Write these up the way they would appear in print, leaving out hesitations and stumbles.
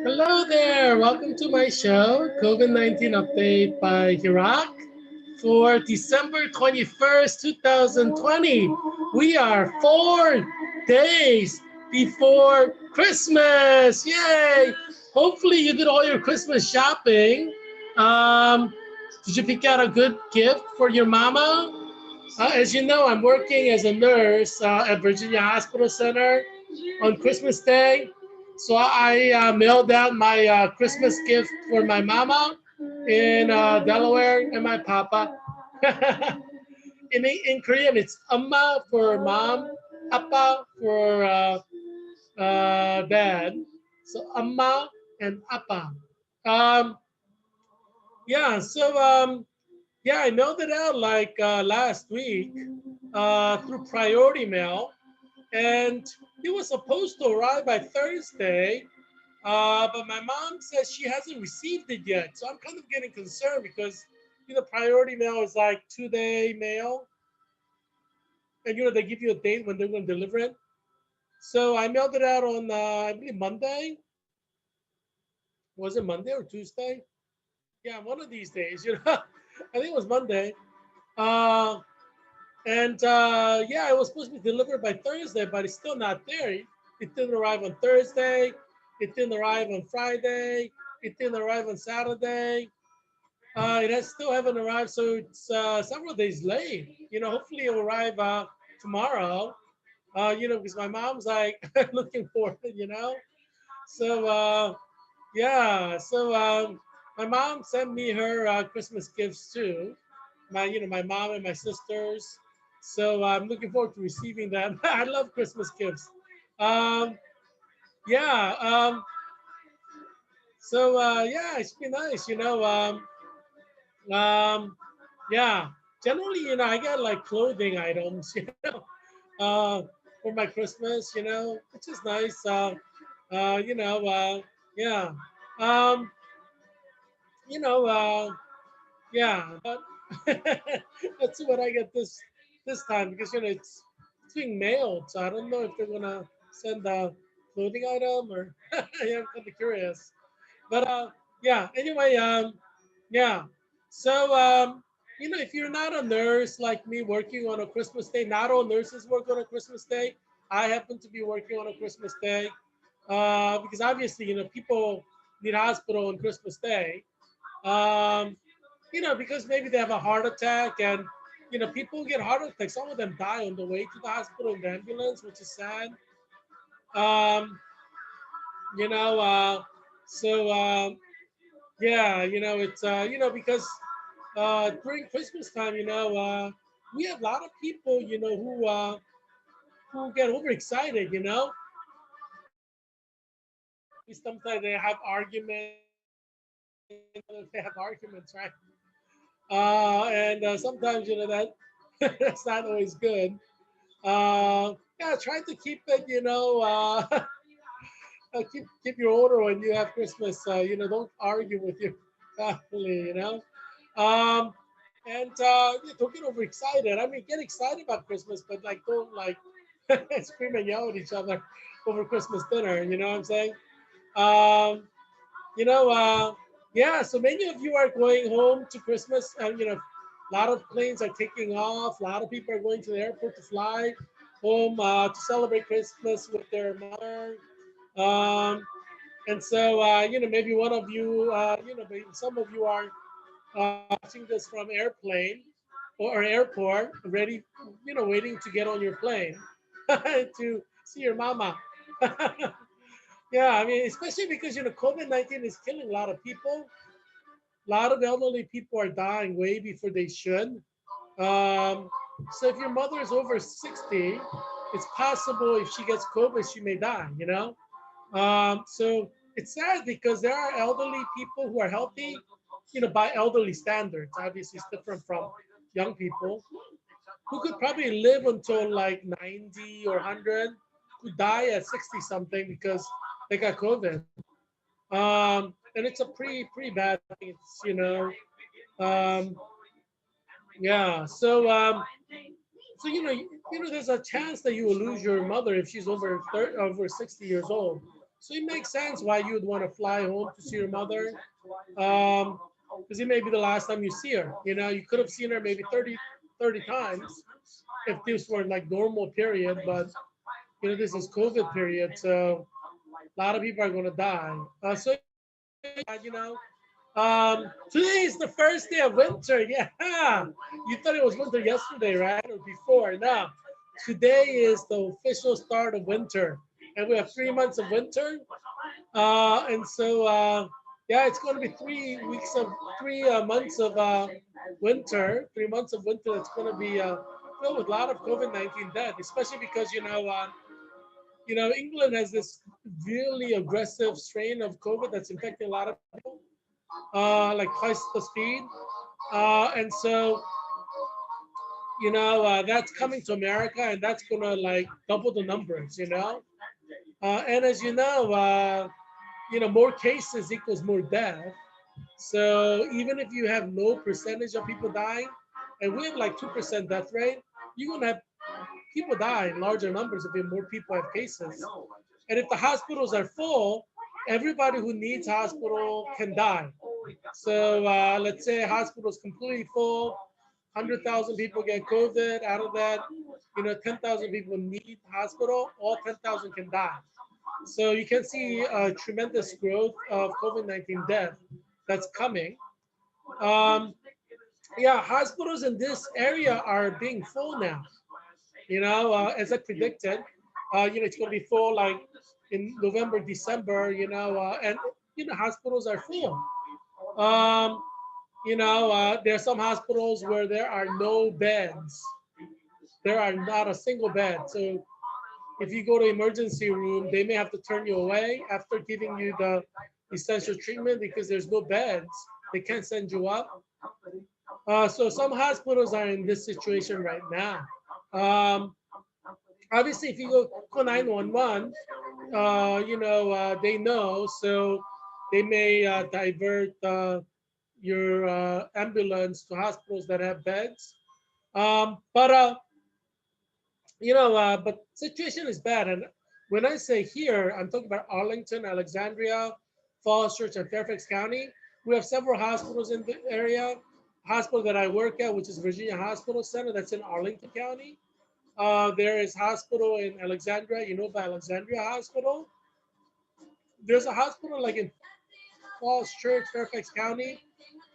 Hello there, welcome to my show, COVID-19 update by Heerak for December 21st, 2020. We are 4 days before Christmas. Yay! Hopefully you did all your Christmas shopping. Um, did you pick out a good gift for your mama? As you know, I'm working as a nurse at Virginia Hospital Center on Christmas Day. So I mailed out my Christmas gift for my mama in Delaware and my papa. In Korean, it's amma for mom, appa for dad. So amma and appa. Um, yeah, I mailed it out like last week through priority mail, and it was supposed to arrive by Thursday, but my mom says she hasn't received it yet. So I'm kind of getting concerned because priority mail is like 2-day mail, and they give you a date when they're going to deliver it. So I mailed it out on I believe Monday. Was it Monday or Tuesday? Yeah, one of these days. I think it was Monday. Uh, And yeah, it was supposed to be delivered by Thursday, but it's still not there. It didn't arrive on Thursday. It didn't arrive on Friday. It didn't arrive on Saturday. It has still haven't arrived, so it's several days late. Hopefully it will arrive tomorrow. Because my mom's like looking for it. So yeah, so my mom sent me her Christmas gifts too. My mom and my sisters. So I'm looking forward to receiving them. I love Christmas gifts. Um, yeah. Yeah, it's been nice. Yeah. Generally, I get like clothing items. For my Christmas. Which is nice. Uh, you know. Yeah. Um, you know. Yeah, but let's see what I get this time because it's being mailed, so I don't know if they're gonna send a clothing item or yeah, I'm kind of curious. But yeah. Anyway, yeah. So if you're not a nurse like me working on a Christmas day, not all nurses work on a Christmas day. I happen to be working on a Christmas day because obviously people need hospital on Christmas Day. Um, because maybe they have a heart attack and people get heart attacks. Some of them die on the way to the hospital in the ambulance, which is sad. Um, you know, so yeah, it's because during Christmas time, we have a lot of people, who get overexcited. Sometimes they have arguments. They have arguments, right? And sometimes that that's not always good. Yeah, try to keep it, keep your order when you have Christmas. Don't argue with your family. And yeah, don't get overexcited. I mean, get excited about Christmas, but like don't like scream and yell at each other over Christmas dinner. You know what I'm saying? Um, you know, yeah. So many of you are going home to Christmas, and a lot of planes are taking off. A lot of people are going to the airport to fly home to celebrate Christmas with their mother. Um, and so, maybe one of you, maybe some of you are watching this from airplane or airport, ready, waiting to get on your plane to see your mama. Yeah, I mean, especially because COVID-19 is killing a lot of people. A lot of elderly people are dying way before they should. Um, so if your mother is over 60, it's possible if she gets COVID, she may die. So it's sad because there are elderly people who are healthy, by elderly standards. Obviously, it's different from young people who could probably live until like 90 or 100, who die at 60 something because they got COVID. And it's a pretty bad thing. It's, um, yeah. So there's a chance that you will lose your mother if she's over 30, over 60 years old. So it makes sense why you would want to fly home to see your mother, because it may be the last time you see her. You know, you could have seen her maybe 30 times if this were like normal period, but you know, this is COVID period, so a lot of people are going to die. So you know, today is the first day of winter. Yeah, you thought it was winter yesterday, right, or before? No, today is the official start of winter, and we have 3 months of winter. And so, yeah, it's going to be 3 weeks of 3 months of winter. 3 months of winter. It's going to be filled with a lot of COVID-19 death, especially because England has this really aggressive strain of COVID that's infecting a lot of people, like twice the speed. And so, that's coming to America, and that's gonna like double the numbers. And as more cases equals more death. So even if you have low percentage of people dying, and we have like 2% death rate, you're gonna have people die in larger numbers if more people have cases. And if the hospitals are full, everybody who needs hospital can die. So let's say a hospital is completely full, 100,000 people get COVID. Out of that, 10,000 people need hospital. All 10,000 can die. So you can see a tremendous growth of COVID-19 death that's coming. Um, yeah, hospitals in this area are being full now. As I predicted, it's going to be full like in November, December. And hospitals are full. Um, there are some hospitals where there are no beds. There are not a single bed. So if you go to emergency room, they may have to turn you away after giving you the essential treatment because there's no beds. They can't send you up. So some hospitals are in this situation right now. Um, Obviously, if you go call 911, they know, so they may divert your ambulance to hospitals that have beds. But situation is bad. And when I say here, I'm talking about Arlington, Alexandria, Falls Church, and Fairfax County. We have several hospitals in the area. Hospital that I work at, which is Virginia Hospital Center, that's in Arlington County. There is hospital in Alexandria, by Alexandria Hospital. There's a hospital like in Falls Church, Fairfax County.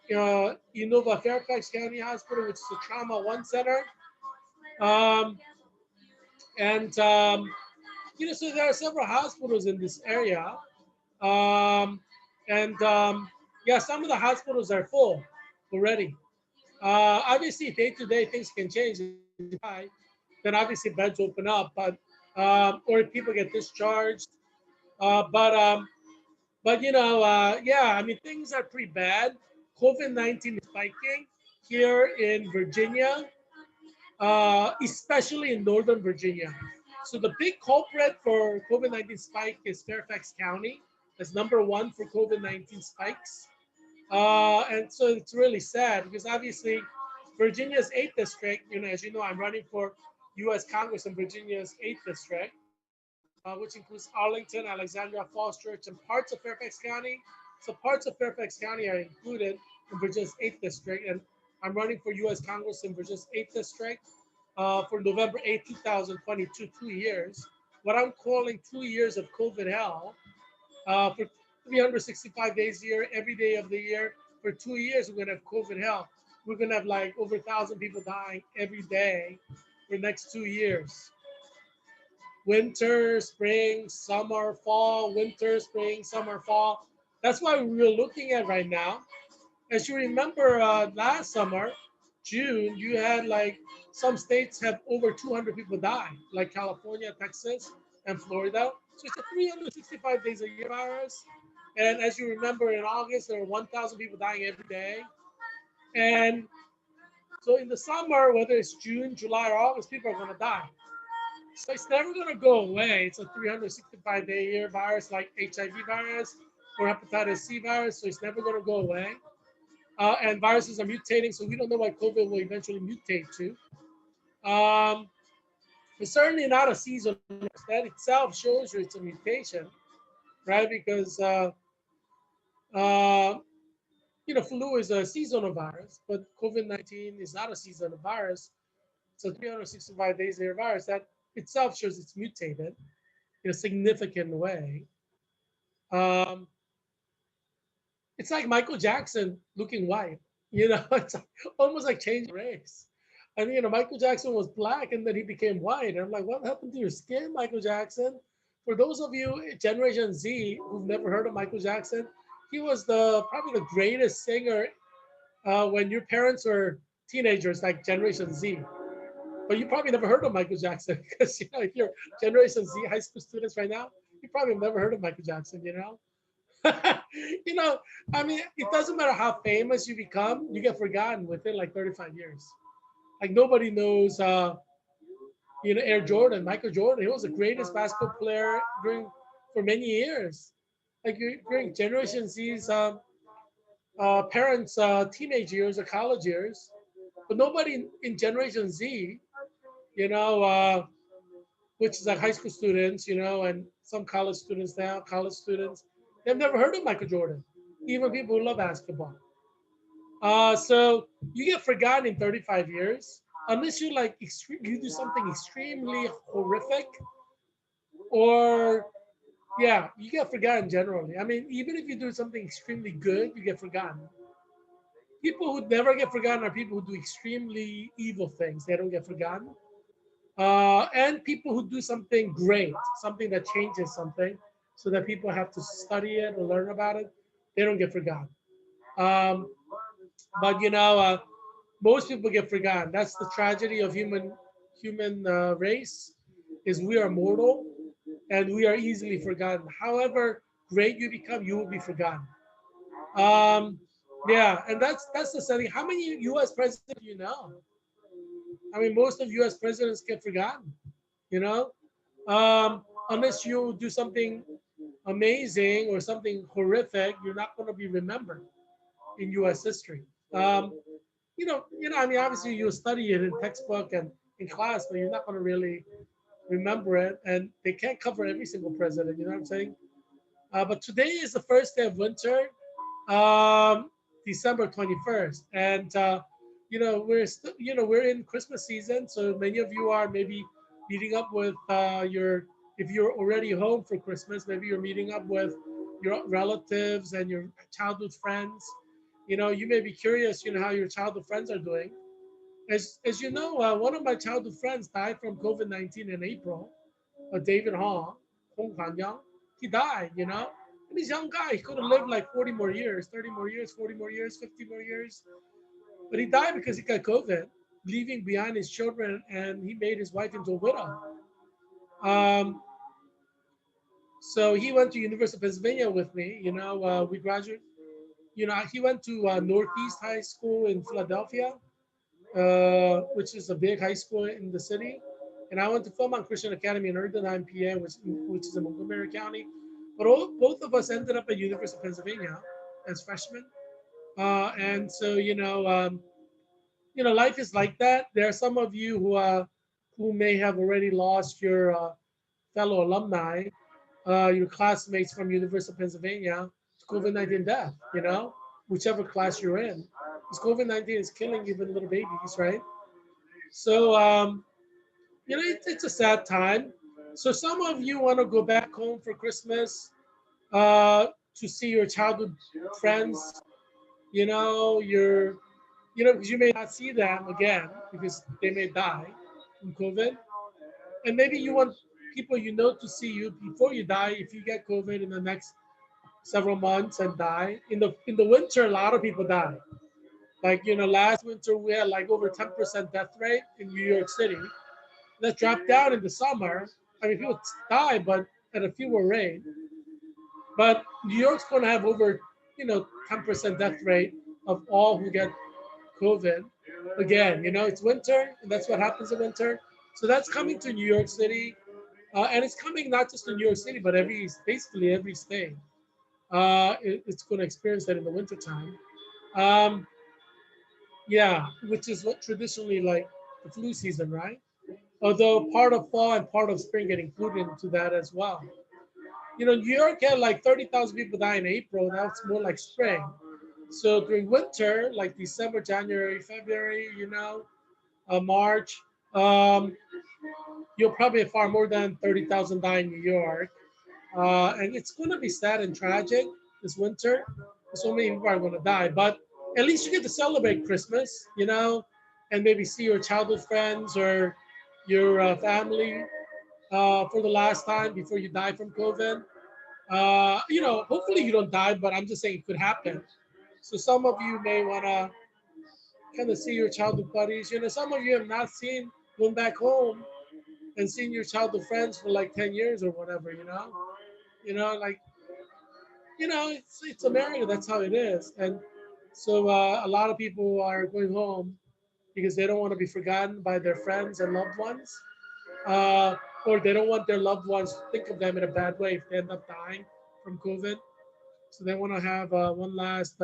Fairfax County Hospital, which is a trauma one center. Um, and so there are several hospitals in this area. Um, and Yeah, some of the hospitals are full already. Obviously, day to day things can change. Then obviously beds open up, but or if people get discharged. Uh, but um, yeah, I mean things are pretty bad. COVID-19 is spiking here in Virginia, especially in Northern Virginia. So the big culprit for COVID-19 spike is Fairfax County. That's number one for COVID-19 spikes. And so it's really sad because obviously Virginia's 8th district, as you know, I'm running for U.S. Congress in Virginia's 8th district, which includes Arlington, Alexandria, Falls Church, and parts of Fairfax County. So parts of Fairfax County are included in Virginia's 8th district, and I'm running for U.S. Congress in Virginia's 8th district for November 8, 2022, 2 years. What I'm calling 2 years of COVID hell for 365 days a year, every day of the year. For 2 years, we're gonna have COVID hell. We're gonna have like over 1,000 people dying every day for the next 2 years. Winter, spring, summer, fall, winter, spring, summer, fall. That's what we're looking at right now. As you remember, last summer, June, you had like some states have over 200 people die, like California, Texas, and Florida. So it's a 365 days a year virus. And as you remember, in August, there were 1,000 people dying every day. And so in the summer, whether it's June, July, or August, people are going to die. So it's never going to go away. It's a 365-day-a-year virus like HIV virus or hepatitis C virus. So it's never going to go away. And viruses are mutating, so we don't know what COVID will eventually mutate to. It's certainly not a seasonal virus. That itself shows you it's a mutation. right? Because uh, flu is a seasonal virus, but COVID-19 is not a seasonal virus. It's a 365 days a year virus that itself shows it's mutated in a significant way. Um, it's like Michael Jackson looking white. It's like, almost like changing race. And Michael Jackson was black and then he became white. And I'm like, what happened to your skin, Michael Jackson? For those of you Generation Z who've never heard of Michael Jackson, he was the probably the greatest singer when your parents were teenagers, like Generation Z. But you probably never heard of Michael Jackson because if you're Generation Z high school students right now, you probably have never heard of Michael Jackson. you know, I mean, it doesn't matter how famous you become, you get forgotten within like 35 years. Like nobody knows, Air Jordan, Michael Jordan. He was the greatest basketball player during for many years. Like during Generation Z's parents' teenage years or college years, but nobody in Generation Z, you know, uh, which is like high school students, and some college students now, college students, they've never heard of Michael Jordan, even people who love basketball. So you get forgotten in 35 years unless you like you do something extremely horrific, or yeah, you get forgotten generally. I mean, even if you do something extremely good, you get forgotten. People who never get forgotten are people who do extremely evil things. They don't get forgotten. And people who do something great, something that changes something, so that people have to study it or learn about it, they don't get forgotten. Um, but most people get forgotten. That's the tragedy of human race, is we are mortal and we are easily forgotten. However great you become, you will be forgotten. Um, yeah, and that's the setting. How many U.S. presidents do you know? I mean, most of U.S. presidents get forgotten. You know, unless you do something amazing or something horrific, you're not going to be remembered in U.S. history. I mean, obviously you study it in textbook and in class, but you're not going to really remember it, and they can't cover every single president. You know what I'm saying? But today is the first day of winter, um, December 21st, and we're in Christmas season, so many of you are maybe meeting up with your if you're already home for Christmas, maybe you're meeting up with your relatives and your childhood friends. You may be curious, how your childhood friends are doing. As you know, one of my childhood friends died from COVID-19 in April. David Hong Fan Young, he died. And he's a young guy. He could have lived like 40 more years, 30 more years, 40 more years, 50 more years. But he died because he got COVID, leaving behind his children, and he made his wife into a widow. Um, so he went to University of Pennsylvania with me. We graduated. He went to Northeast High School in Philadelphia, which is a big high school in the city. And I went to Philmont Christian Academy in Arlington, PA, which is in Montgomery County. But both of us ended up at University of Pennsylvania as freshmen. And so, life is like that. There are some of you who may have already lost your fellow alumni, your classmates from University of Pennsylvania to COVID-19 death, whichever class you're in. Because COVID-19 is killing even little babies, right? So, it's a sad time. So some of you want to go back home for Christmas to see your childhood friends. Because you may not see them again because they may die from COVID. And maybe you want people to see you before you die if you get COVID in the next several months and die. In the winter, a lot of people die. Like, last winter we had like over 10% death rate in New York City. That dropped down in the summer. I mean, people die, but at a fewer rate. But New York's going to have over, 10% death rate of all who get COVID. Again, it's winter, and that's what happens in winter. So that's coming to New York City, and it's coming not just to New York City, but basically every state. It's going to experience that in the wintertime. Um, yeah, which is what traditionally like the flu season, right? Although part of fall and part of spring get included into that as well. New York had like 30,000 people die in April. That's more like spring. So during winter, like December, January, February, March, um, you'll probably have far more than 30,000 die in New York. And it's going to be sad and tragic this winter. So many people are going to die. But at least you get to celebrate Christmas, and maybe see your childhood friends or your family for the last time before you die from COVID. Hopefully you don't die, but I'm just saying it could happen. So some of you may want to kind of see your childhood buddies. Some of you have not seen going back home and seeing your childhood friends for like 10 years or whatever. Like it's America. That's how it is. And so a lot of people are going home because they don't want to be forgotten by their friends and loved ones, uh, or they don't want their loved ones to think of them in a bad way if they end up dying from COVID. So they want to have one last,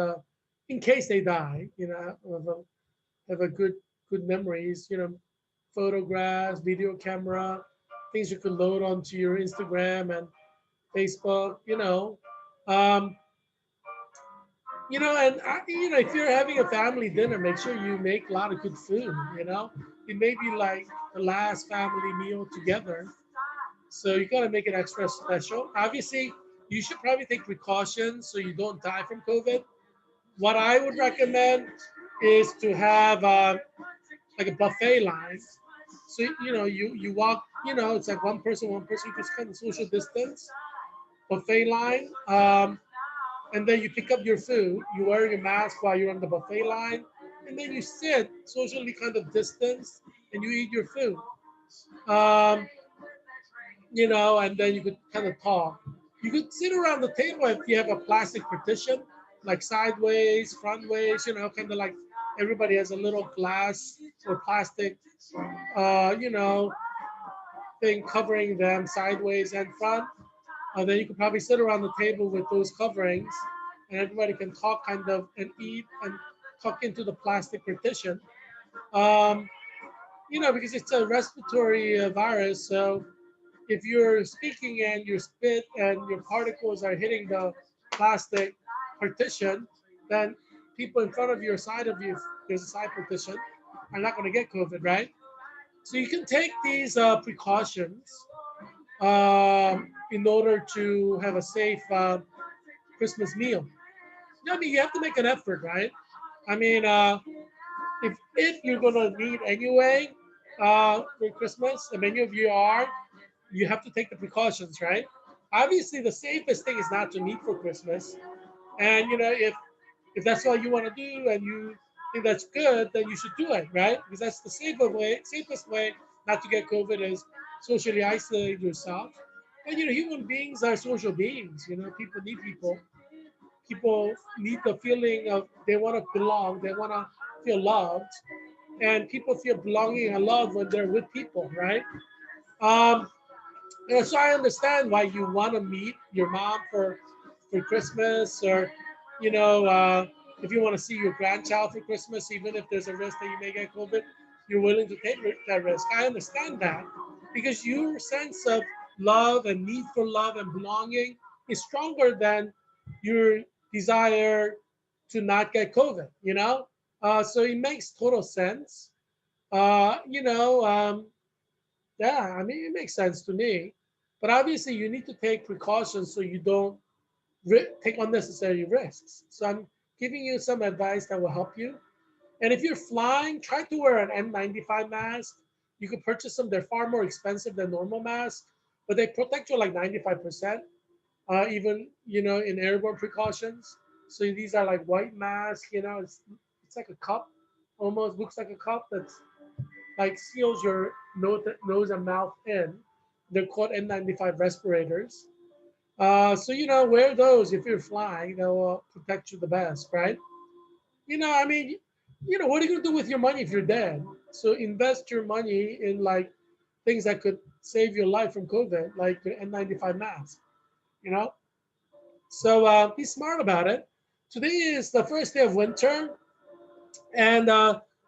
in case they die, have a good memories, photographs, video camera, things you could load onto your Instagram and Facebook, um, and if you're having a family dinner, make sure you make a lot of good food. It may be like the last family meal together, so you gotta make it extra special. Obviously, you should probably take precautions so you don't die from COVID. What I would recommend is to have like a buffet line. So you walk. It's like one person, just kind of social distance buffet line. And then you pick up your food. You wear your mask while you're on the buffet line, and then you sit socially kind of distance, and you eat your food. Um, and then you could kind of talk. You could sit around the table if you have a plastic partition, like sideways, frontways, kind of like everybody has a little glass or plastic, uh, you know, thing covering them sideways and front. Then you could probably sit around the table with those coverings, and everybody can talk kind of and eat and talk into the plastic partition. Um, because it's a respiratory virus, so if you're speaking and your spit and your particles are hitting the plastic partition, then people in front of you or side of you, if there's a side partition, are not going to get COVID, right? So you can take these precautions in order to have a safe Christmas meal. I mean, you have to make an effort, right? I mean, if you're gonna meet anyway for Christmas, and many of you are, you have to take the precautions, right? Obviously, the safest thing is not to meet for Christmas, and if that's all you want to do and you think that's good, then you should do it, right? Because that's the safest way not to get COVID is socially isolate yourself. And human beings are social beings. People need people. People need the feeling of they want to belong. They want to feel loved, and people feel belonging and love when they're with people, right? Um, so I understand why you want to meet your mom for Christmas, or if you want to see your grandchild for Christmas, even if there's a risk that you may get COVID, you're willing to take that risk. I understand that because your sense of love and need for love and belonging is stronger than your desire to not get COVID. So it makes total sense. Uh, you know, um, yeah, I mean, it makes sense to me. But obviously, you need to take precautions so you don't take unnecessary risks. So I'm giving you some advice that will help you. And if you're flying, try to wear an N95 mask. You could purchase them. They're far more expensive than normal masks, but they protect you like 95%, even, in airborne precautions. So these are like white masks, it's like a cup, almost looks like a cup that's like seals your nose and mouth in. They're called N95 respirators. So wear those if you're flying. They'll protect you the best, right? I mean, what are you gonna do with your money if you're dead? So invest your money in like things that could save your life from COVID, like the N95 mask. You know. So be smart about it. Today is the first day of winter, and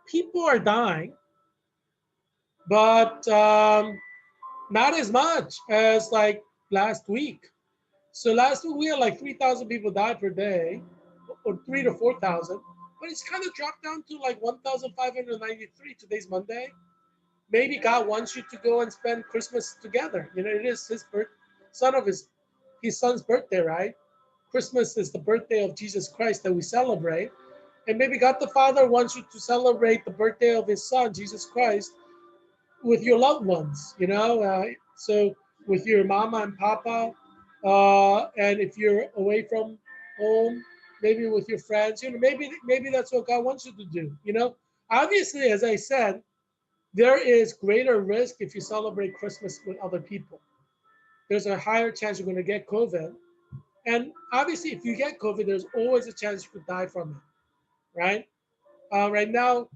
people are dying, but not as much as like last week. So last week we had like 3,000 people die per day, or 3 to 4,000. But it's kind of dropped down to like 1,593. Today's Monday. Maybe God wants you to go and spend Christmas together. You know, it is his birth, son of his son's birthday, right? Christmas is the birthday of Jesus Christ that we celebrate. And maybe God the Father wants you to celebrate the birthday of his son, Jesus Christ, with your loved ones, you know? So with your mama and papa, and if you're away from home, maybe with your friends, you know, maybe that's what God wants you to do, you know? Obviously, as I said, there is greater risk if you celebrate Christmas with other people. There's a higher chance you're going to get COVID. And obviously, if you get COVID, there's always a chance you could die from it, right? Right now,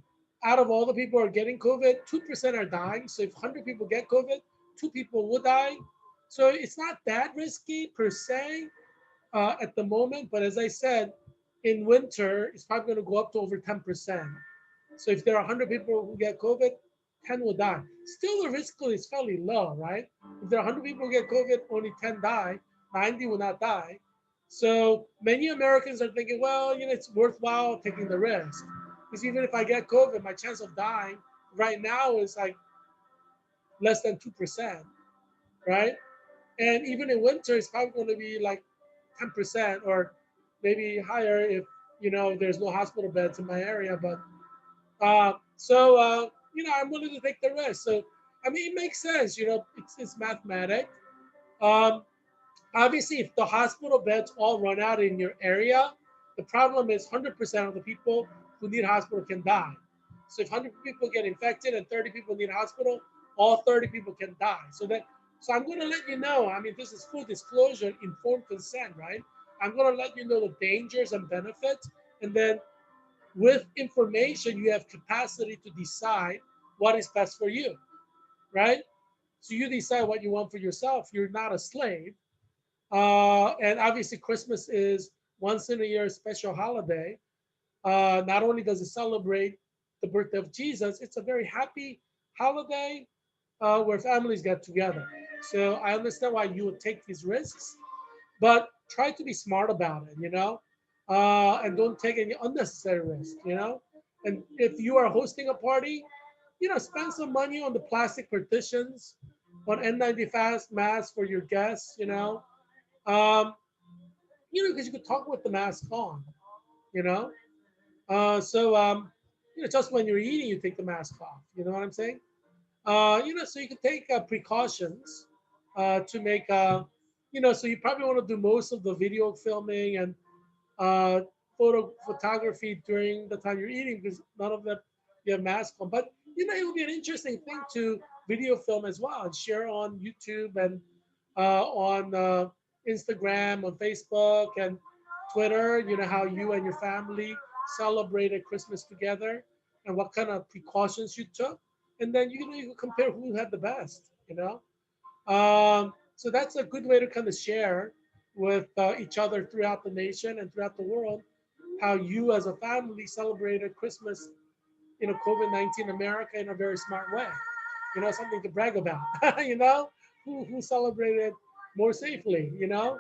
out of all the people who are getting COVID, 2% are dying. So if 100 people get COVID, 2 people will die. So it's not that risky per se at the moment. But as I said, in winter, it's probably going to go up to over 10%. So if there are 100 people who get COVID, 10 will die. Still, the risk is fairly low, right? If there are 100 people who get COVID, only 10 die, 90 will not die. So many Americans are thinking, well, you know, it's worthwhile taking the risk. Because even if I get COVID, my chance of dying right now is like less than 2%, right? And even in winter, it's probably going to be like 10% or maybe higher if, you know, there's no hospital beds in my area. But you know, I'm willing to take the risk. So, I mean, it makes sense. You know, it's mathematic. Um, Obviously, if the hospital beds all run out in your area, the problem is 100% of the people who need hospital can die. So if 100 people get infected and 30 people need hospital, all 30 people can die. So I'm going to let you know. I mean, this is full disclosure, informed consent, right? I'm going to let you know the dangers and benefits, and then with information, you have capacity to decide what is best for you, right? So you decide what you want for yourself. You're not a slave. And obviously, Christmas is once in a year special holiday. Not only does it celebrate the birthday of Jesus, it's a very happy holiday where families get together. So I understand why you would take these risks, but try to be smart about it, you know, and don't take any unnecessary risk, you know. And if you are hosting a party, you know, spend some money on the plastic partitions, on N95 masks for your guests, um, you know, because you could talk with the mask on, you know. You know, just when you're eating, you take the mask off. You know what I'm saying? You know, so you can take precautions to make, you know, so you probably want to do most of the video filming and uh, photography during the time you're eating because none of them you have masks on. But you know, it would be an interesting thing to video film as well and share on YouTube and on Instagram, on Facebook, and Twitter. You know how you and your family celebrated Christmas together and what kind of precautions you took, and then you know you can compare who had the best. You know, so that's a good way to kind of share with each other throughout the nation and throughout the world how you as a family celebrated Christmas in a COVID-19 America in a very smart way. You know, something to brag about. You know, who celebrated more safely, you know,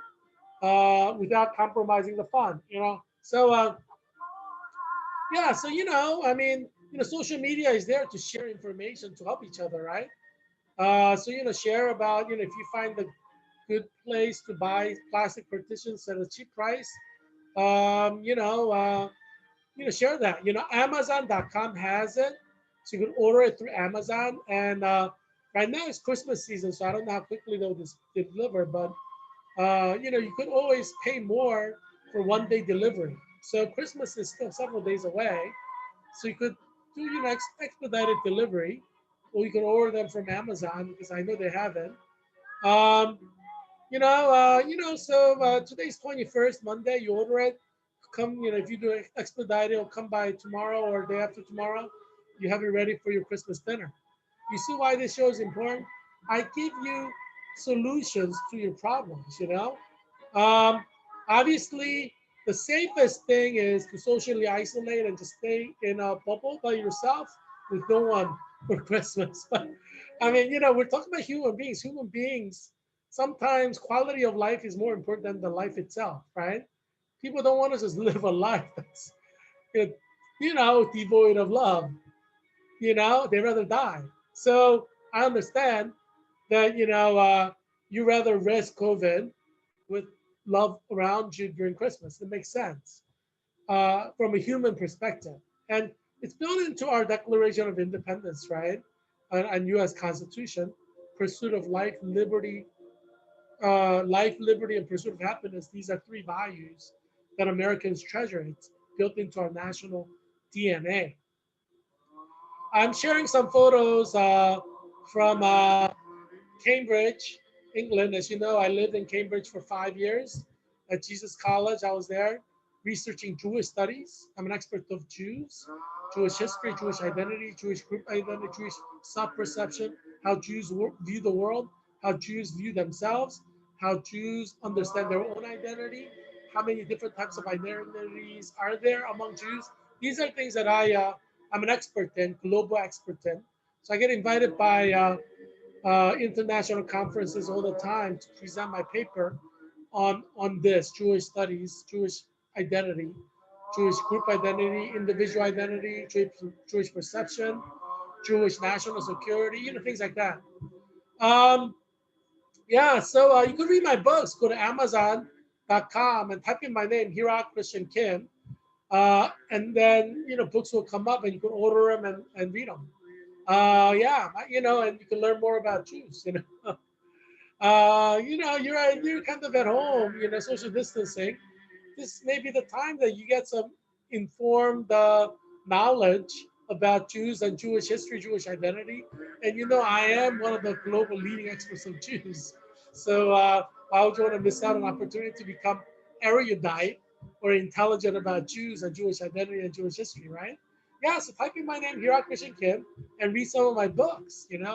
without compromising the fun, you know. Yeah, so, you know, I mean, you know, social media is there to share information to help each other, right? So, you know, share about, you know, if you find the good place to buy plastic partitions at a cheap price, um, you know, uh, share that. You know, Amazon.com has it, so you can order it through Amazon. And right now it's Christmas season, so I don't know how quickly they'll deliver, but you know, you could always pay more for 1 day delivery. So Christmas is still several days away, so you could do, you know, expedited delivery, or you can order them from Amazon because I know they have it. Um, today's 21st, Monday. You order it, come. You know, if you do it expedited, it'll come by tomorrow or day after tomorrow. You have it ready for your Christmas dinner. You see why this show is important? I give you solutions to your problems. You know, um, obviously, the safest thing is to socially isolate and to stay in a bubble by yourself with no one for Christmas. But I mean, you know, we're talking about human beings. Human beings sometimes quality of life is more important than the life itself, right? People don't want to just live a life that's, you know, devoid of love. They rather die. So I understand that, you rather risk COVID with love around you during Christmas. It makes sense from a human perspective. And it's built into our Declaration of Independence, right? And U.S. Constitution, pursuit of life, liberty, and pursuit of happiness. These are three values that Americans treasure. It's built into our national DNA. I'm sharing some photos from Cambridge, England. As you know, I lived in Cambridge for 5 years at Jesus College. I was there researching Jewish studies. I'm an expert of Jews, Jewish history, Jewish identity, Jewish group identity, Jewish self-perception, how Jews view the world, how Jews view themselves, how Jews understand their own identity, how many different types of identities are there among Jews. These are things that I'm an expert in, global expert in. So I get invited by international conferences all the time to present my paper on this Jewish studies, Jewish identity, Jewish group identity, individual identity, Jewish perception, Jewish national security, things like that. Um, yeah, so you can read my books. Go to Amazon.com and type in my name, Heerak Christian Kim, and then books will come up and you can order them and read them. Yeah, and you can learn more about Jews. You're kind of at home, social distancing. This may be the time that you get some informed knowledge about Jews and Jewish history, Jewish identity. And I am one of the global leading experts of Jews. So why would you want to miss out on an opportunity to become erudite or intelligent about Jews and Jewish identity and Jewish history, right? Yeah, so type in my name, Heerak Christian Kim, and read some of my books, and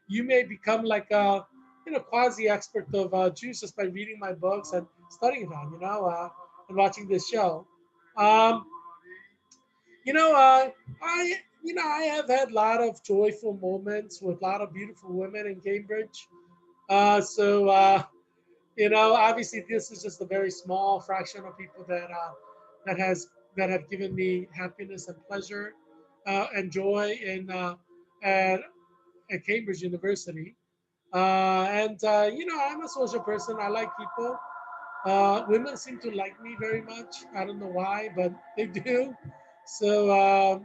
you may become like a quasi expert of Jews just by reading my books and studying them, and watching this show. Um, I I have had a lot of joyful moments with a lot of beautiful women in Cambridge. Obviously this is just a very small fraction of people that has that have given me happiness and pleasure and joy at, at Cambridge University. I'm a social person. I like people. Women seem to like me very much. I don't know why, but they do. So,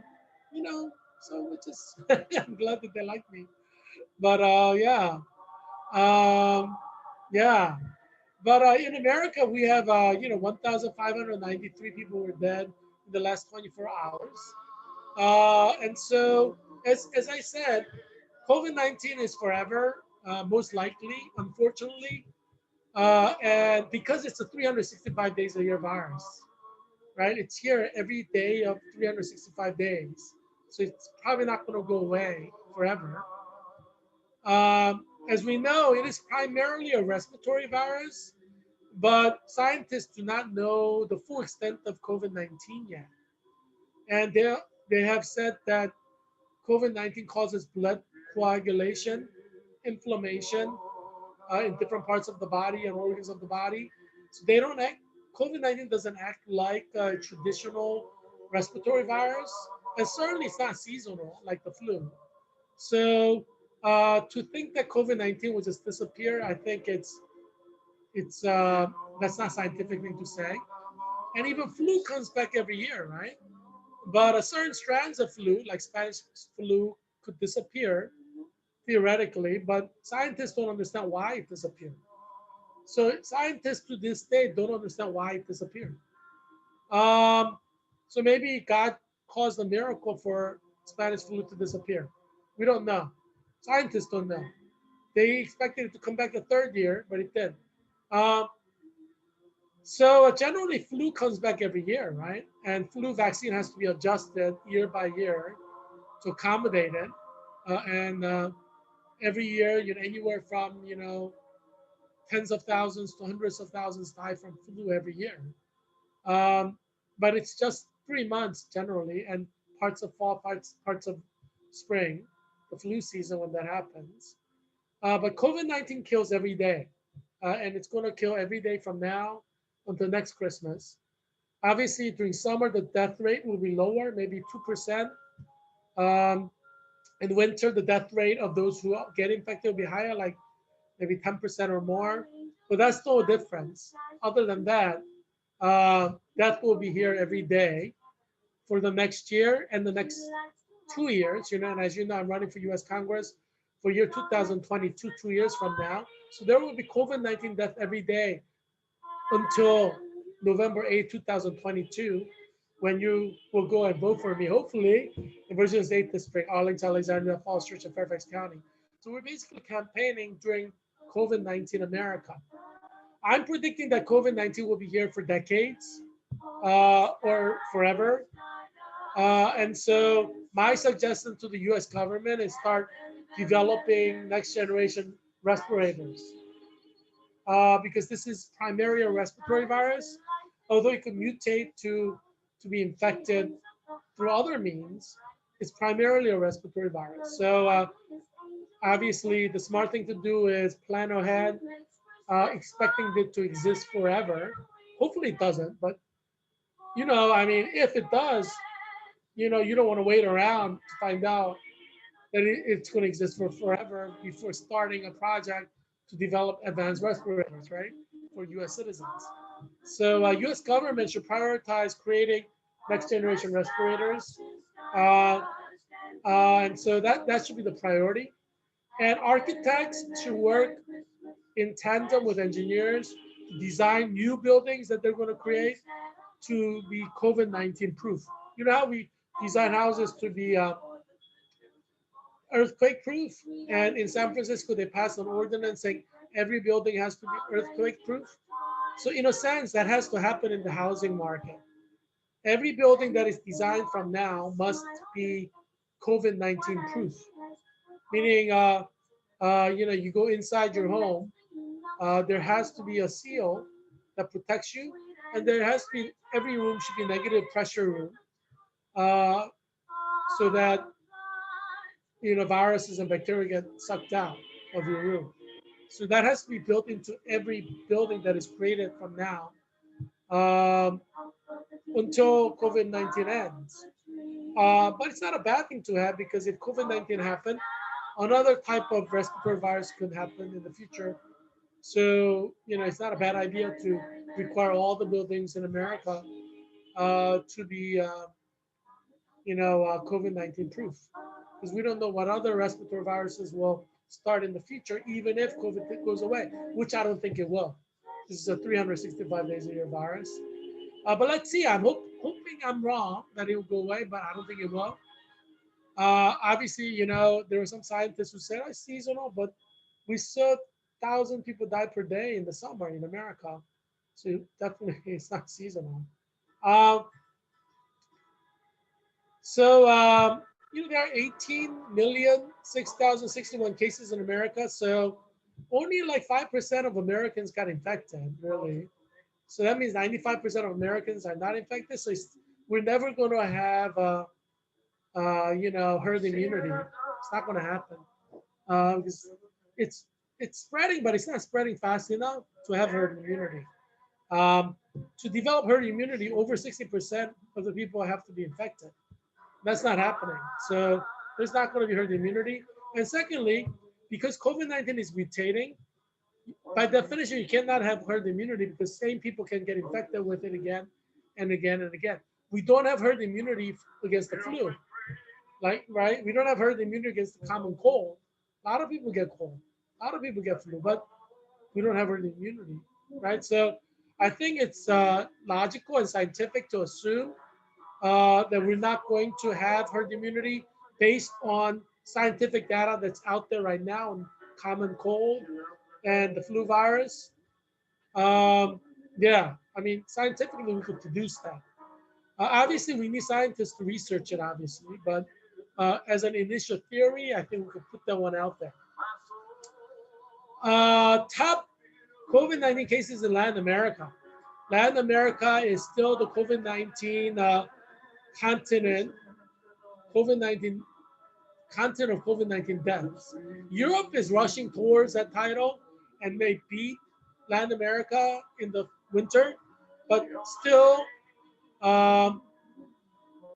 you know, so which is I'm glad that they like me. But um, yeah. But in America, we have 1,593 people were dead in the last 24 hours. And so, as I said, COVID-19 is forever, most likely, unfortunately, and because it's a 365 days a year virus, right? It's here every day of 365 days, so it's probably not going to go away forever. As we know, it is primarily a respiratory virus, but scientists do not know the full extent of COVID-19 yet, and they have said that COVID-19 causes blood coagulation, inflammation in different parts of the body and organs of the body. So they don't act, COVID-19 doesn't act like a traditional respiratory virus. And certainly it's not seasonal like the flu. So to think that COVID-19 will just disappear, I think it's that's not scientific thing to say. And even flu comes back every year, right? But a certain strands of flu, like Spanish flu, could disappear theoretically, but scientists don't understand why it disappeared. So scientists to this day don't understand why it disappeared. Um, so maybe God caused a miracle for Spanish flu to disappear. We don't know. Scientists don't know. They expected it to come back the third year, but it didn't. Um, so generally, flu comes back every year, right? And flu vaccine has to be adjusted year by year to accommodate it. And every year, anywhere from tens of thousands to hundreds of thousands die from flu every year. Um, but it's just 3 months generally, and parts of fall, parts of spring, the flu season when that happens. But COVID-19 kills every day. and it's going to kill every day from now until next Christmas. Obviously, during summer, the death rate will be lower, maybe 2%. Um, in winter, the death rate of those who get infected will be higher, like maybe 10% or more. But that's no difference. Other than that, death will be here every day for the next year and the next 2 years. And as you know, I'm running for U.S. Congress for year 2022, 2 years from now. So there will be COVID-19 death every day until November 8th, 2022, when you will go and vote for me, hopefully, in Virginia's 8th District, Arlington, Alexandria, Falls Church, and Fairfax County. So we're basically campaigning during COVID-19 America. I'm predicting that COVID-19 will be here for decades or forever. And so my suggestion to the US government is start developing next generation respirators because this is primarily a respiratory virus, although it can mutate to be infected through other means. It's primarily a respiratory virus. So obviously, the smart thing to do is plan ahead, expecting it to exist forever. Hopefully, it doesn't. But I mean, if it does, you don't want to wait around to find out that it's going to exist for forever before starting a project to develop advanced respirators, right, for U.S. citizens. So U.S. government should prioritize creating next generation respirators, uh, and so that should be the priority. And architects should work in tandem with engineers to design new buildings that they're going to create to be COVID-19 proof. You know how we design houses to be earthquake proof? And in San Francisco, they passed an ordinance saying every building has to be earthquake proof. So, in a sense, that has to happen in the housing market. Every building that is designed from now must be COVID-19 proof, meaning, you go inside your home, there has to be a seal that protects you, and there has to be, every room should be negative pressure room, uh, so that viruses and bacteria get sucked out of your room. So that has to be built into every building that is created from now um, until COVID-19 ends. But it's not a bad thing to have because if COVID-19 happened, another type of respiratory virus could happen in the future. So, it's not a bad idea to require all the buildings in America to be, COVID-19 proof, because we don't know what other respiratory viruses will start in the future, even if COVID goes away, which I don't think it will. This is a 365 days a year virus. But let's see. I'm hoping I'm wrong that it will go away, but I don't think it will. Obviously, there were some scientists who said it's seasonal, but we saw 1,000 people die per day in the summer in America. So definitely it's not seasonal. Um, so there are 18,006,061 cases in America. So only like 5% of Americans got infected, really. So that means 95% of Americans are not infected. So we're never going to have, herd immunity. It's not going to happen because it's it's spreading, but it's not spreading fast enough to have herd immunity. Um, to develop herd immunity, over 60% of the people have to be infected. That's not happening. So there's not going to be herd immunity. And secondly, because COVID-19 is mutating, by definition, you cannot have herd immunity because same people can get infected with it again and again and again. We don't have herd immunity against the flu, right? We don't have herd immunity against the common cold. A lot of people get cold. A lot of people get flu, but we don't have herd immunity, right? So I think it's logical and scientific to assume that we're not going to have herd immunity based on scientific data that's out there right now on common cold and the flu virus. Um, yeah, I mean, scientifically, we could produce that. Obviously, we need scientists to research it, obviously, but as an initial theory, I think we could put that one out there. Top COVID-19 cases in Latin America. Latin America is still the COVID-19 continent, COVID-19 continent of COVID-19 deaths. Europe is rushing towards that title and may beat Latin America in the winter, but still um,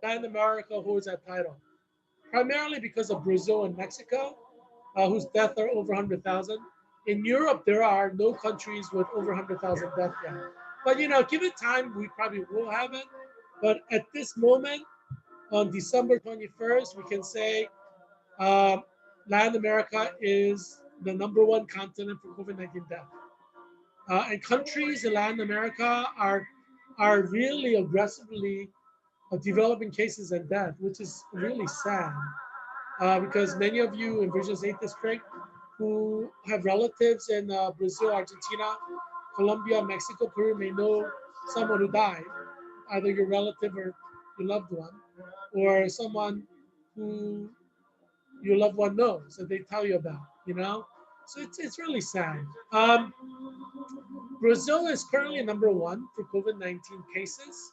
Latin America holds that title, primarily because of Brazil and Mexico, whose deaths are over 100,000. In Europe, there are no countries with over 100,000 deaths yet. But give it time, we probably will have it. But at this moment, on December 21st, we can say um, Latin America is the number one continent for COVID-19 death. And countries in Latin America are really aggressively developing cases and death, which is really sad. Because many of you in Virgin State District who have relatives in Brazil, Argentina, Colombia, Mexico, Peru may know someone who died, either your relative or your loved one, or someone who your loved one knows that they tell you about. So it's really sad. Brazil is currently number one for COVID-19 cases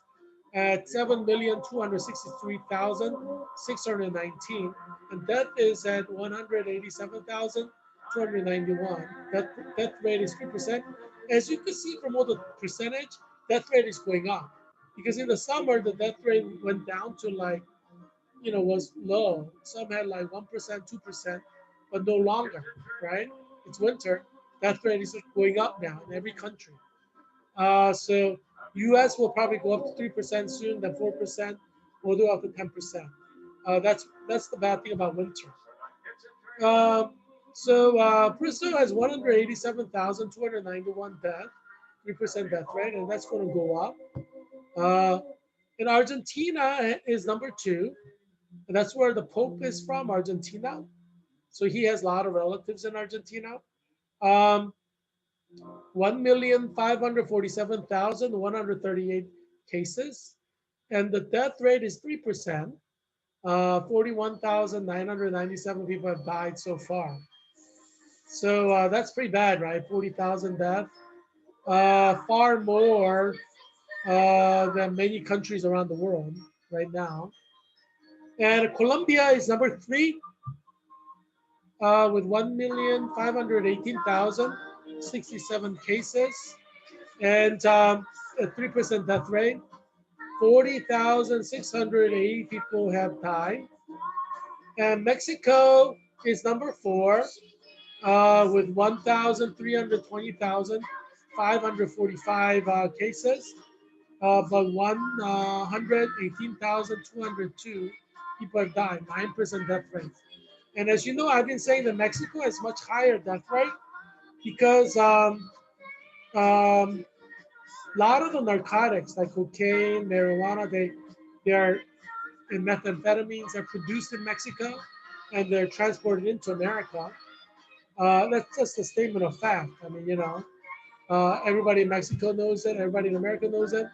at 7,263,619, and death is at 187,291. Death rate is 3%. As you can see from all the percentage, death rate is going up because in the summer the death rate went down to like was low. Some had like 1%, 2%, but no longer, right? It's winter. Death rate is going up now in every country. So U.S. will probably go up to 3% soon, then 4%, will go up to 10%. That's the bad thing about winter. Um, so Brazil has 187,291 deaths, 3% death rate, and that's going to go up. Uh, and Argentina is number two, and that's where the Pope is from, Argentina. So he has a lot of relatives in Argentina. 1,547,138 cases, and the death rate is 3%. 41,997 people have died so far. So that's pretty bad, right? 40,000 deaths, far more than many countries around the world right now. And Colombia is number three with 1,518,067 cases and a 3% death rate. 40,680 people have died. And Mexico is number four with 1,320,545 cases, but 118,202 people have died, 9% death rate. And as you know, I've been saying that Mexico has much higher death rate because a lot of the narcotics like cocaine, marijuana, they are and methamphetamines are produced in Mexico and they're transported into America. That's just a statement of fact. I mean, everybody in Mexico knows it, everybody in America knows it.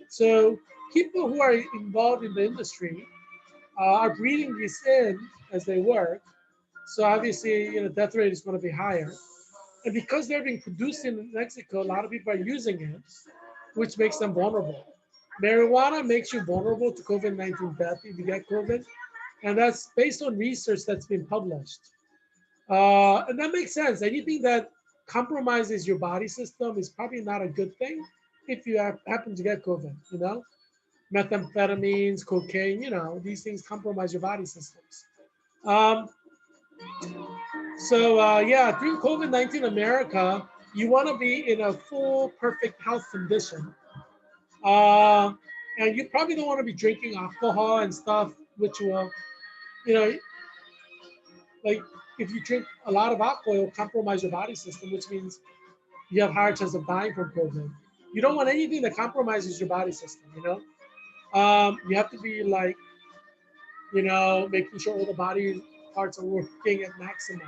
So people who are involved in the industry are breathing this in as they work. So obviously, death rate is going to be higher. And because they're being produced in Mexico, a lot of people are using it, which makes them vulnerable. Marijuana makes you vulnerable to COVID-19 death if you get COVID. And that's based on research that's been published. And that makes sense. Anything that compromises your body system is probably not a good thing if you happen to get COVID. Methamphetamines, cocaine, these things compromise your body systems. Um, yeah, during COVID-19 America, you want to be in a full, perfect health condition. Uh, and you probably don't want to be drinking alcohol and stuff, which will, you know, like if you drink a lot of alcohol, it'll compromise your body system, which means you have higher chance of dying from COVID. You don't want anything that compromises your body system. You have to be like, making sure all the body parts are working at maximum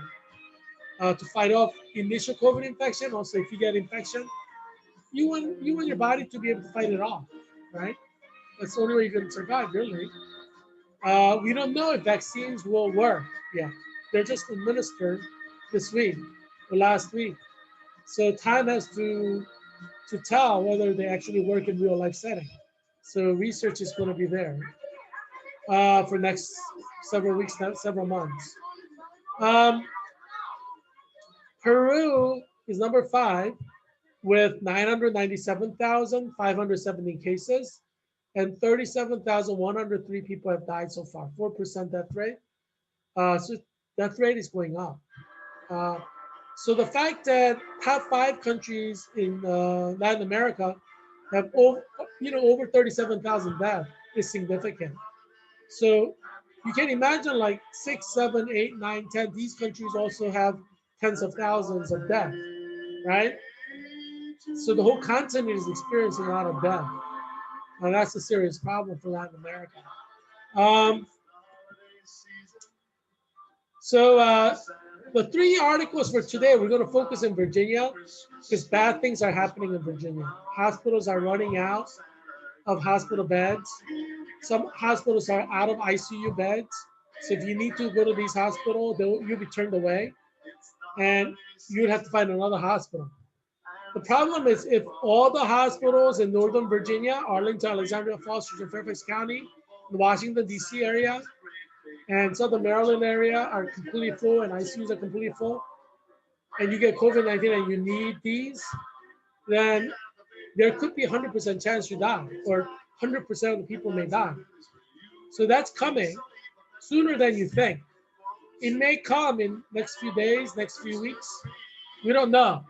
to fight off initial COVID infection. Also, if you get infection, you want your body to be able to fight it off, right? That's the only way you can survive, really. We don't know if vaccines will work yet. They're just administered this week or last week. So time has to tell whether they actually work in real life setting. So research is going to be there for next several weeks, several months. Um, Peru is number 5 with 997,570 cases, and 37,103 people have died so far. 4% death rate. So death rate is going up. Uh, so the fact that top 5 countries in Latin America have over 37,000 deaths is significant. So you can imagine like 6, 7, 8, 9, 10. These countries also have tens of thousands of deaths, right? So the whole continent is experiencing a lot of death. And that's a serious problem for Latin America. Um, so the 3 articles for today, we're going to focus in Virginia because bad things are happening in Virginia. Hospitals are running out of hospital beds. Some hospitals are out of ICU beds. So if you need to go to these hospitals, you'll be turned away and you would have to find another hospital. The problem is if all the hospitals in Northern Virginia, Arlington, Alexandria, Falls Church, and Fairfax County, the Washington, D.C. area, and Southern Maryland area are completely full and ICUs are completely full, and you get COVID-19 and you need these, then there could be a 100% chance you die, or 100% of the people may die. So that's coming sooner than you think. It may come in next few days, next few weeks. We don't know.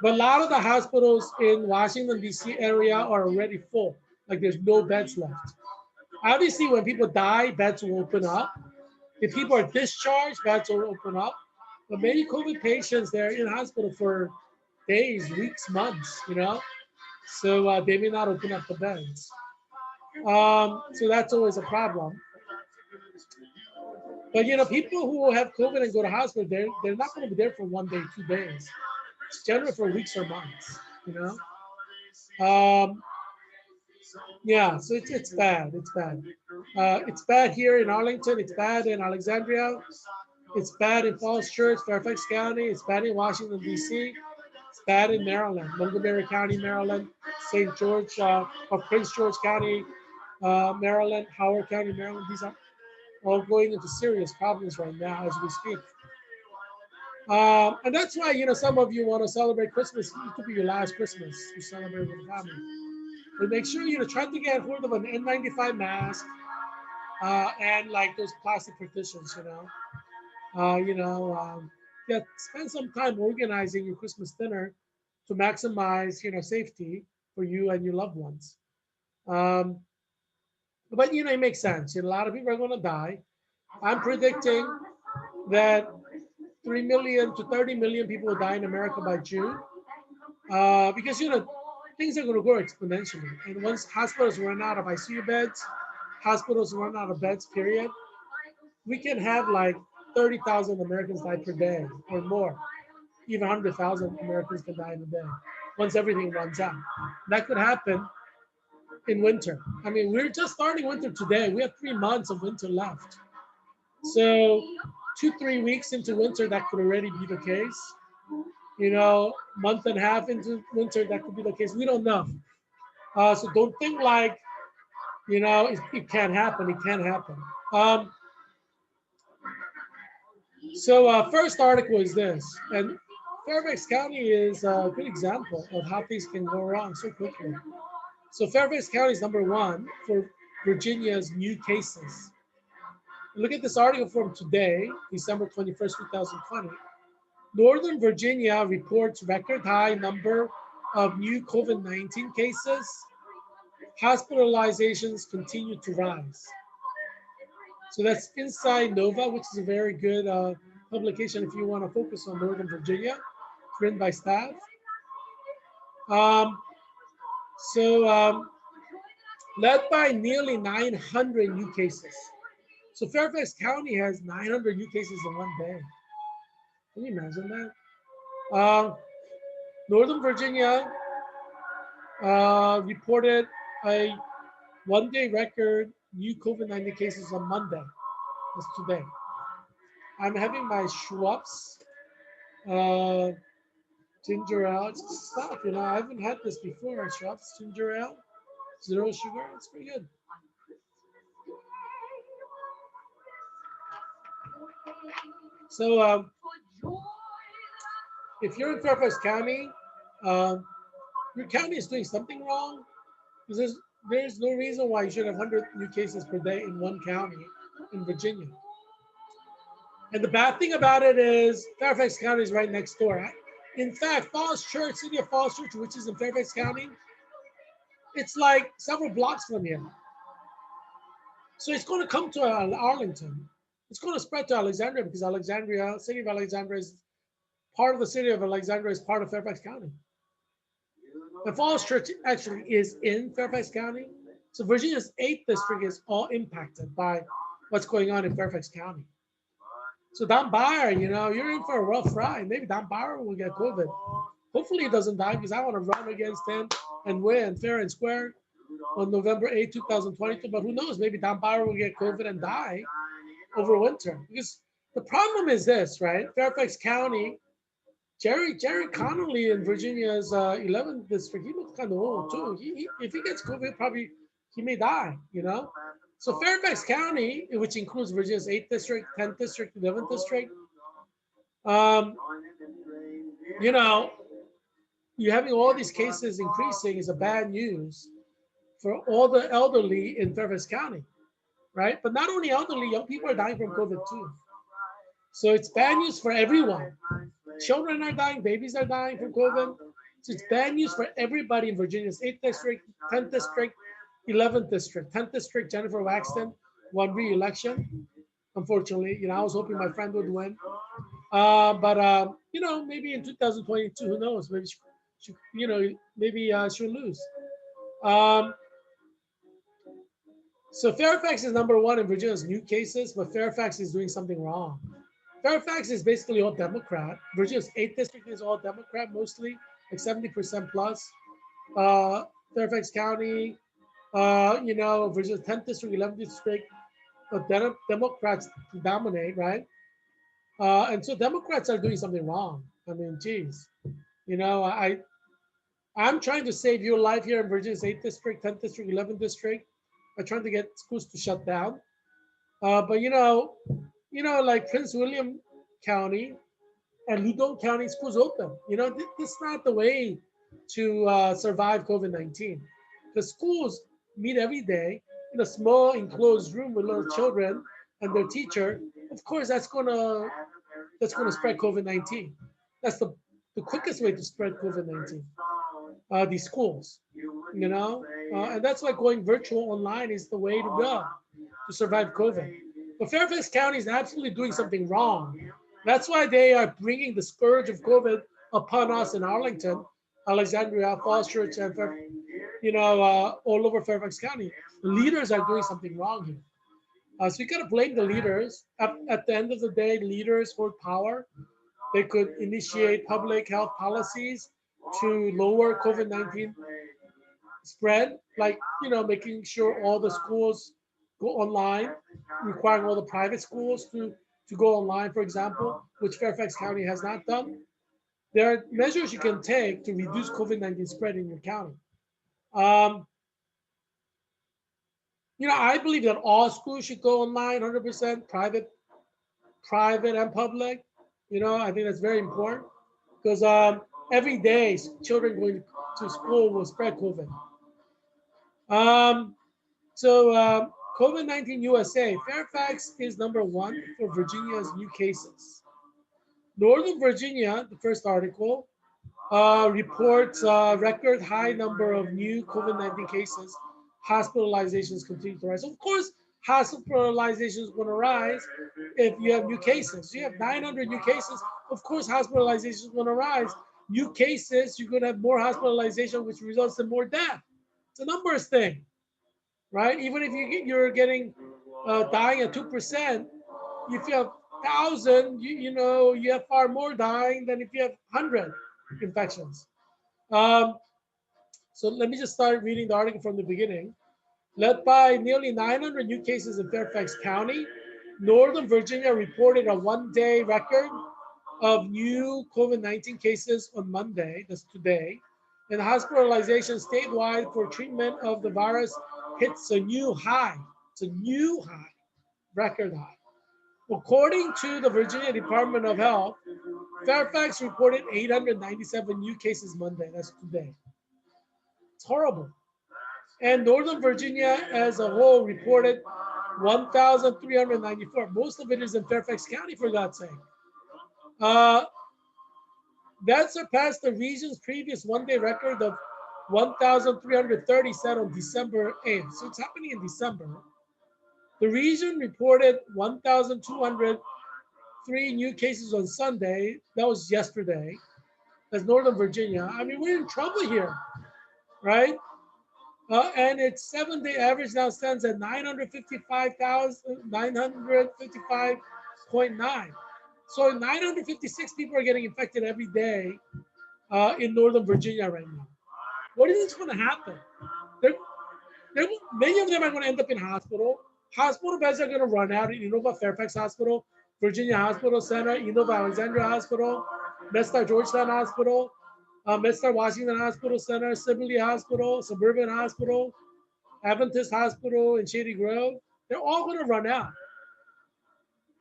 But a lot of the hospitals in Washington, D.C. area are already full. Like there's no beds left. Obviously, when people die, beds will open up. If people are discharged, beds will open up. But many COVID patients, they're in hospital for days, weeks, months, So they may not open up the beds. So that's always a problem. But people who have COVID and go to hospital, they're not going to be there for 1 day, 2 days. It's generally for weeks or months. Yeah, so it's bad. It's bad. It's bad here in Arlington. It's bad in Alexandria. It's bad in Falls Church, Fairfax County. It's bad in Washington, D.C. It's bad in Maryland, Montgomery County, Maryland, St. George or Prince George County, Maryland, Howard County, Maryland. These are all going into serious problems right now as we speak. And that's why, some of you want to celebrate Christmas. It could be your last Christmas you celebrate with the family. But make sure you try to get hold of an N95 mask and like those plastic partitions, yeah, spend some time organizing your Christmas dinner to maximize, safety for you and your loved ones. But it makes sense. A lot of people are going to die. I'm predicting that 3 million to 30 million people will die in America by June because things are going to grow exponentially. And once hospitals run out of ICU beds, hospitals run out of beds, period, we can have like 30,000 Americans die per day or more. Even 100,000 Americans can die in a day once everything runs out. That could happen in winter. I mean, we're just starting winter today. We have 3 months of winter left. So 2-3 weeks into winter, that could already be the case. Month and a half into winter, that could be the case. We don't know. So don't think like, it can't happen. It can happen. So first article is this, and Fairfax County is a good example of how things can go wrong so quickly. So Fairfax County is number 1 for Virginia's new cases. Look at this article from today, December 21st, 2020. Northern Virginia reports record high number of new COVID-19 cases. Hospitalizations continue to rise. So that's Inside Nova, which is a very good publication if you want to focus on Northern Virginia. It's written by staff. Led by nearly 900 new cases. So Fairfax County has 900 new cases in 1 day. Can you imagine that? Northern Virginia reported a 1-day record new COVID-19 cases on Monday. That's today. I'm having my Schweppes ginger ale. It's good stuff, I haven't had this before. Schweppes ginger ale, 0 sugar. It's pretty good. So if you're in Fairfax County, Um, your county is doing something wrong because there's no reason why you should have 100 new cases per day in one county in Virginia. And the bad thing about it is Fairfax County is right next door. In fact, Falls Church, city of Falls Church, which is in Fairfax County, it's like several blocks from here. So it's going to come to Arlington. It's going to spread to Alexandria because Alexandria, city of Alexandria is part of the city of Alexandria is part of Fairfax County. The Falls Church actually is in Fairfax County. So Virginia's 8th district is all impacted by what's going on in Fairfax County. So Don Byer, you're in for a rough ride. Maybe Don Byer will get COVID. Hopefully he doesn't die because I want to run against him and win fair and square on November 8, 2022. But who knows? Maybe Don Byer will get COVID and die over winter. Because the problem is this, right? Fairfax County, Jerry Connolly in Virginia's 11th district, he looks kind of old too. If he gets COVID, probably he may die, So Fairfax County, which includes Virginia's 8th district, 10th district, 11th district, you having all these cases increasing is a bad news for all the elderly in Fairfax County, right? But not only elderly, young people are dying from COVID too. So it's bad news for everyone. Children are dying, babies are dying from COVID. So it's bad news for everybody in Virginia's 8th district, 10th district, 11th district. 10th district, Jennifer Waxton won re-election. Unfortunately, I was hoping my friend would win. But maybe in 2022, who knows? Maybe she'll lose. So Fairfax is number 1 in Virginia's new cases, but Fairfax is doing something wrong. Fairfax is basically all Democrat. Virginia's 8th district is all Democrat, mostly, like 70% plus. Fairfax County, Virginia's 10th district, 11th district, but Democrats dominate, right? And so Democrats are doing something wrong. I mean, geez, I'm trying to save your life here in Virginia's 8th district, 10th district, 11th district. I'm trying to get schools to shut down. But like Prince William County and Loudoun County, schools open. This is not the way to survive COVID-19. The schools meet every day in a small enclosed room with little children and their teacher. Of course, that's gonna spread COVID-19. That's the quickest way to spread COVID-19. These schools, and that's why going virtual online is the way to go to survive COVID. But Fairfax County is absolutely doing something wrong. That's why they are bringing the scourge of COVID upon us in Arlington, Alexandria, Falls Church, and all over Fairfax County. The leaders are doing something wrong here. So you got to blame the leaders. At the end of the day, leaders hold power. They could initiate public health policies to lower COVID-19 spread, like, making sure all the schools go online, requiring all the private schools to go online, for example, which Fairfax County has not done. There are measures you can take to reduce COVID-19 spread in your county. I believe that all schools should go online, 100%, private and public. I think that's very important because every day children going to school will spread COVID. COVID-19 USA, Fairfax is number 1 for Virginia's new cases. Northern Virginia, the first article, reports a record high number of new COVID-19 cases. Hospitalizations continue to rise. Of course, hospitalizations are going to rise if you have new cases. You have 900 new cases. Of course, hospitalizations are going to rise. New cases, you're going to have more hospitalization, which results in more death. It's a numbers thing, right? Even if you're getting dying at 2%, if you have 1,000, you have far more dying than if you have 100 infections. So let me just start reading the article from the beginning. Led by nearly 900 new cases in Fairfax County, Northern Virginia reported a one-day record of new COVID-19 cases on Monday, that's today, and hospitalization statewide for treatment of the virus hits a new high. It's a new high, record high. According to the Virginia Department of Health, Fairfax reported 897 new cases Monday. That's today. It's horrible. And Northern Virginia as a whole reported 1,394. Most of it is in Fairfax County, for God's sake. Uh, that surpassed the region's previous one-day record of 1,330 set on December 8th. So it's happening in December. The region reported 1,203 new cases on Sunday. That was yesterday. That's Northern Virginia. I mean, we're in trouble here, right? And its 7-day average now stands at 955.9. So 956 people are getting infected every day in Northern Virginia right now. What do you think is going to happen? They're, many of them are going to end up in hospital. Hospital beds are going to run out. You know about Fairfax Hospital, Virginia Hospital Center, you know about Alexandria Hospital, MedStar Georgetown Hospital, MedStar Washington Hospital Center, Sibley Hospital, Suburban Hospital, Adventist Hospital in Shady Grove. They're all going to run out.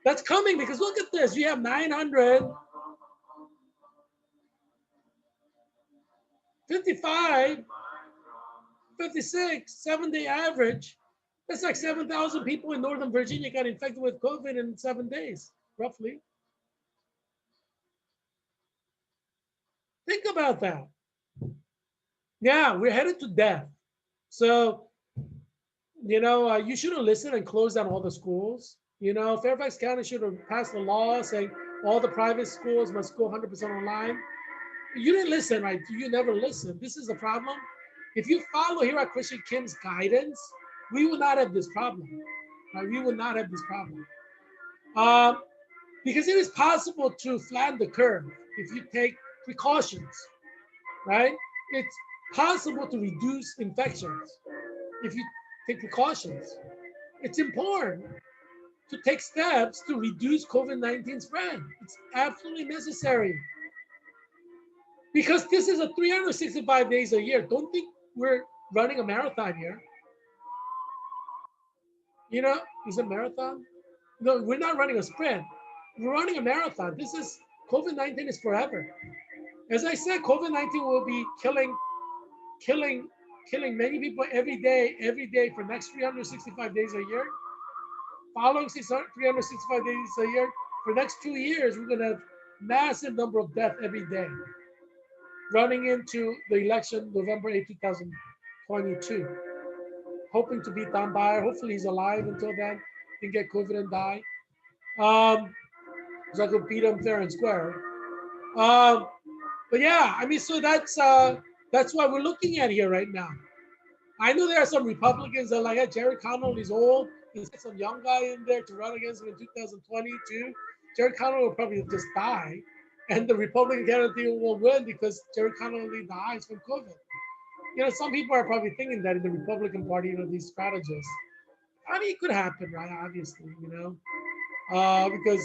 That's coming because look at this. You have 955, 56, 7-day average. That's like 7,000 people in Northern Virginia got infected with COVID in 7 days, roughly. Think about that. Yeah, we're headed to death. So, you shouldn't listen and close down all the schools. Fairfax County should have passed a law saying all the private schools must go 100% online. You didn't listen, right? You never listen. This is the problem. If you follow Heerak Christian Kim's guidance, we will not have this problem. Right? We will not have this problem. Because it is possible to flatten the curve if you take precautions, right? It's possible to reduce infections if you take precautions. It's important to take steps to reduce COVID-19 spread. It's absolutely necessary. Because this is a 365 days a year. Don't think we're running a marathon here. Is a marathon? No, we're not running a sprint. We're running a marathon. COVID-19 is forever. As I said, COVID-19 will be killing many people every day for the next 365 days a year. Following 365 days a year, for the next 2 years, we're going to have massive number of deaths every day. Running into the election November 8, 2022. Hoping to beat Don Bayer. Hopefully he's alive until then. Can get COVID and die. So I could beat him fair and square. But yeah, I mean, so that's what we're looking at here right now. I know there are some Republicans that are like, Jerry Connell is old. Let's get some young guy in there to run against him in 2022. Jerry Connell will probably just die. And the Republican candidate will win because Jerry Connolly dies from COVID. Some people are probably thinking that in the Republican Party, these strategists. I mean, it could happen, right? Obviously, because,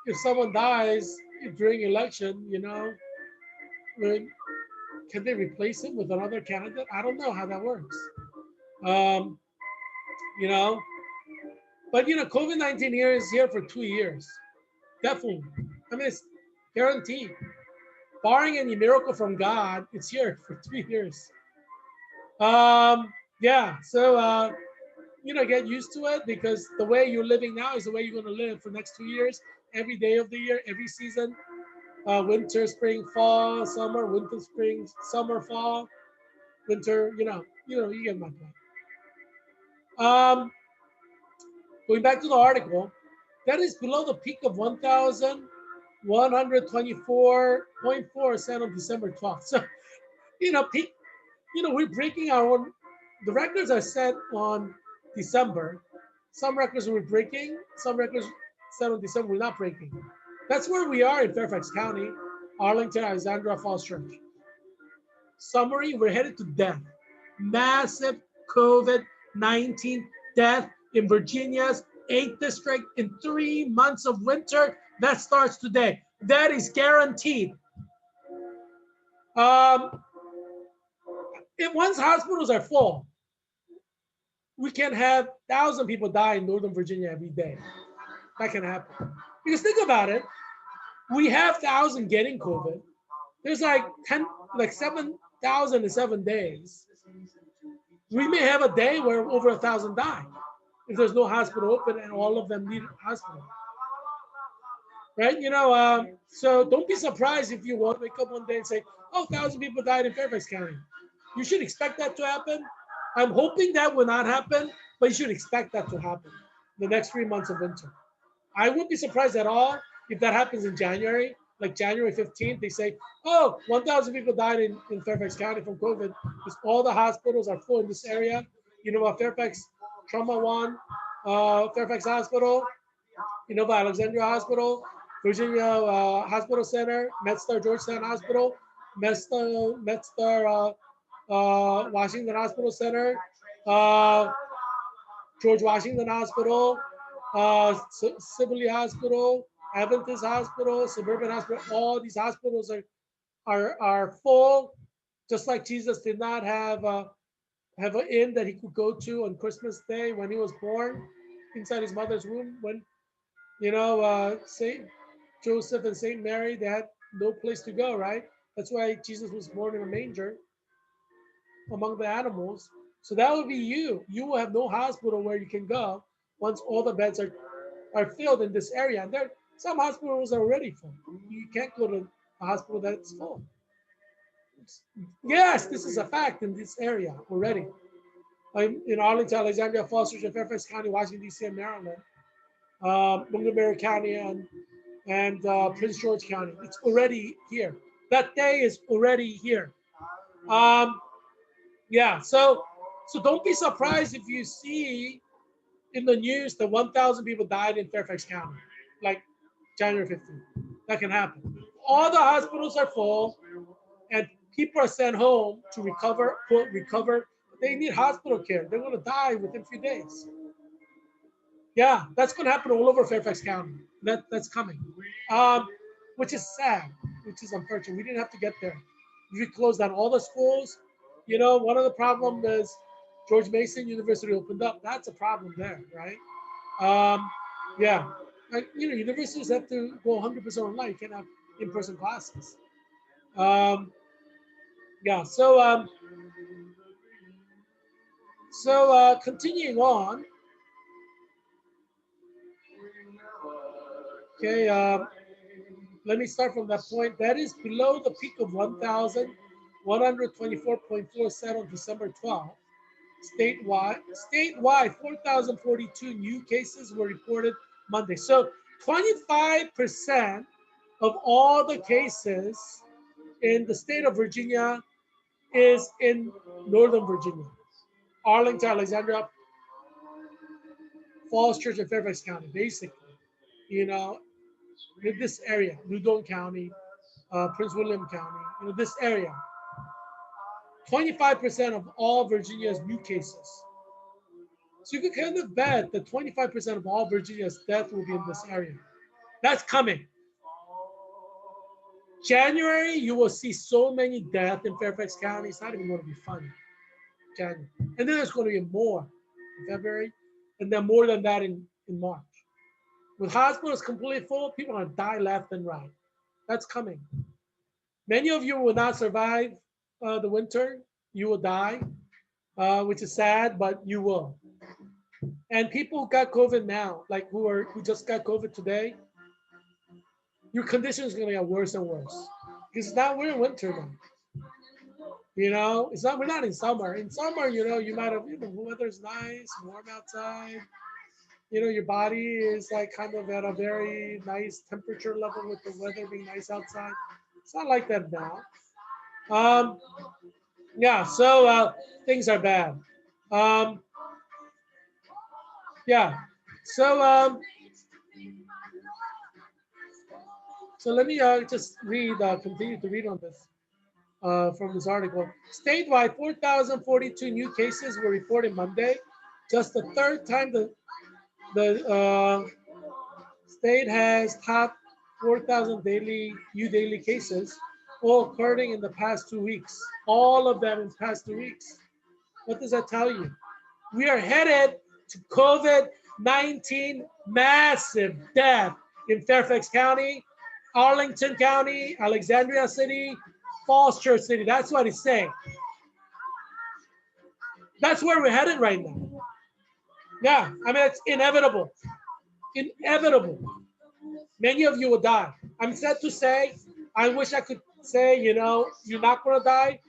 if someone dies during election, can they replace him with another candidate? I don't know how that works. But COVID-19 here is here for 2 years. Definitely. I mean, it's guaranteed. Barring any miracle from God, it's here for 3 years. Yeah, so, get used to it because the way you're living now is the way you're going to live for the next 2 years, every day of the year, every season. Winter, spring, fall, summer, winter, spring, summer, fall, winter, you get my point. Going back to the article, that is below the peak of 1,124.4 on December 12th. So, peak, we're breaking our own, the records are set on December. Some records we're breaking, some records set on December we're not breaking. That's where we are in Fairfax County, Arlington, Alexandria, Falls Church. Summary, we're headed to death. Massive COVID-19 death in Virginia's 8th district in 3 months of winter. That starts today. That is guaranteed. Once hospitals are full, we can have 1,000 people die in Northern Virginia every day. That can happen. Because think about it, we have 1,000 getting COVID. There's like 7,000 in 7 days. We may have a day where over 1,000 die if there's no hospital open and all of them need hospital. Right? So don't be surprised if you wake up one day and say, oh, 1,000 people died in Fairfax County. You should expect that to happen. I'm hoping that will not happen, but you should expect that to happen the next 3 months of winter. I wouldn't be surprised at all if that happens in January, like January 15th, they say, oh, 1,000 people died in Fairfax County from COVID because all the hospitals are full in this area. You know about Fairfax Trauma One, Fairfax Hospital, you know about Alexandria Hospital, Virginia Hospital Center, MedStar Georgetown Hospital, MedStar Washington Hospital Center, George Washington Hospital, Sibley Hospital, Adventist Hospital, Suburban Hospital. All these hospitals are full, just like Jesus did not have an inn that he could go to on Christmas Day when he was born inside his mother's womb. When Saint Joseph and Saint Mary, they had no place to go, right? That's why Jesus was born in a manger among the animals. So that would be you. You will have no hospital where you can go once all the beds are filled in this area. And there, some hospitals are already full. You can't go to a hospital that's full. Yes, this is a fact in this area already. In Arlington, Alexandria, Falls Church, Fairfax County, Washington, D.C., and Maryland, Montgomery County, and Prince George County. It's already here. That day is already here. Yeah, so don't be surprised if you see in the news that 1,000 people died in Fairfax County, like January 15th. That can happen. All the hospitals are full, and people are sent home to recover, quote, recover. They need hospital care. They're going to die within a few days. Yeah, that's going to happen all over Fairfax County. That's coming, which is sad, which is unfortunate. We didn't have to get there. We closed down all the schools. One of the problems is George Mason University opened up. That's a problem there, right? Yeah, universities have to go 100% online. You can't have in-person classes. Yeah, so continuing on. Okay, let me start from that point. That is below the peak of 1,124.4 on December 12th. Statewide, 4,042 new cases were reported Monday. So 25% of all the cases in the state of Virginia is in Northern Virginia. Arlington, Alexandria, Falls Church, and Fairfax County, basically. In this area, Loudoun County, Prince William County, this area. 25% of all Virginia's new cases. So you can kind of bet that 25% of all Virginia's death will be in this area. That's coming. January, you will see so many deaths in Fairfax County. It's not even going to be funny. January. And then there's going to be more in February, and then more than that in March. With hospitals completely full, people are going to die left and right. That's coming. Many of you will not survive the winter. You will die, which is sad, but you will. And people who got COVID now, like who just got COVID today, your condition is going to get worse and worse. Because now we're in winter now. We're not in summer. In summer, you might have, the weather's nice, warm outside. Your body is like kind of at a very nice temperature level with the weather being nice outside. It's not like that now. Yeah, so things are bad. Yeah, so let me just continue to read on this from this article. Statewide, 4,042 new cases were reported Monday, just the third time the state has topped 4,000 new daily cases, all occurring in the past 2 weeks. All of them in the past 2 weeks. What does that tell you? We are headed to COVID-19 massive death in Fairfax County, Arlington County, Alexandria City, Falls Church City. That's what he's saying. That's where we're headed right now. Yeah, I mean, it's inevitable. Inevitable. Many of you will die. I'm sad to say, I wish I could say, you know, you're not going to die,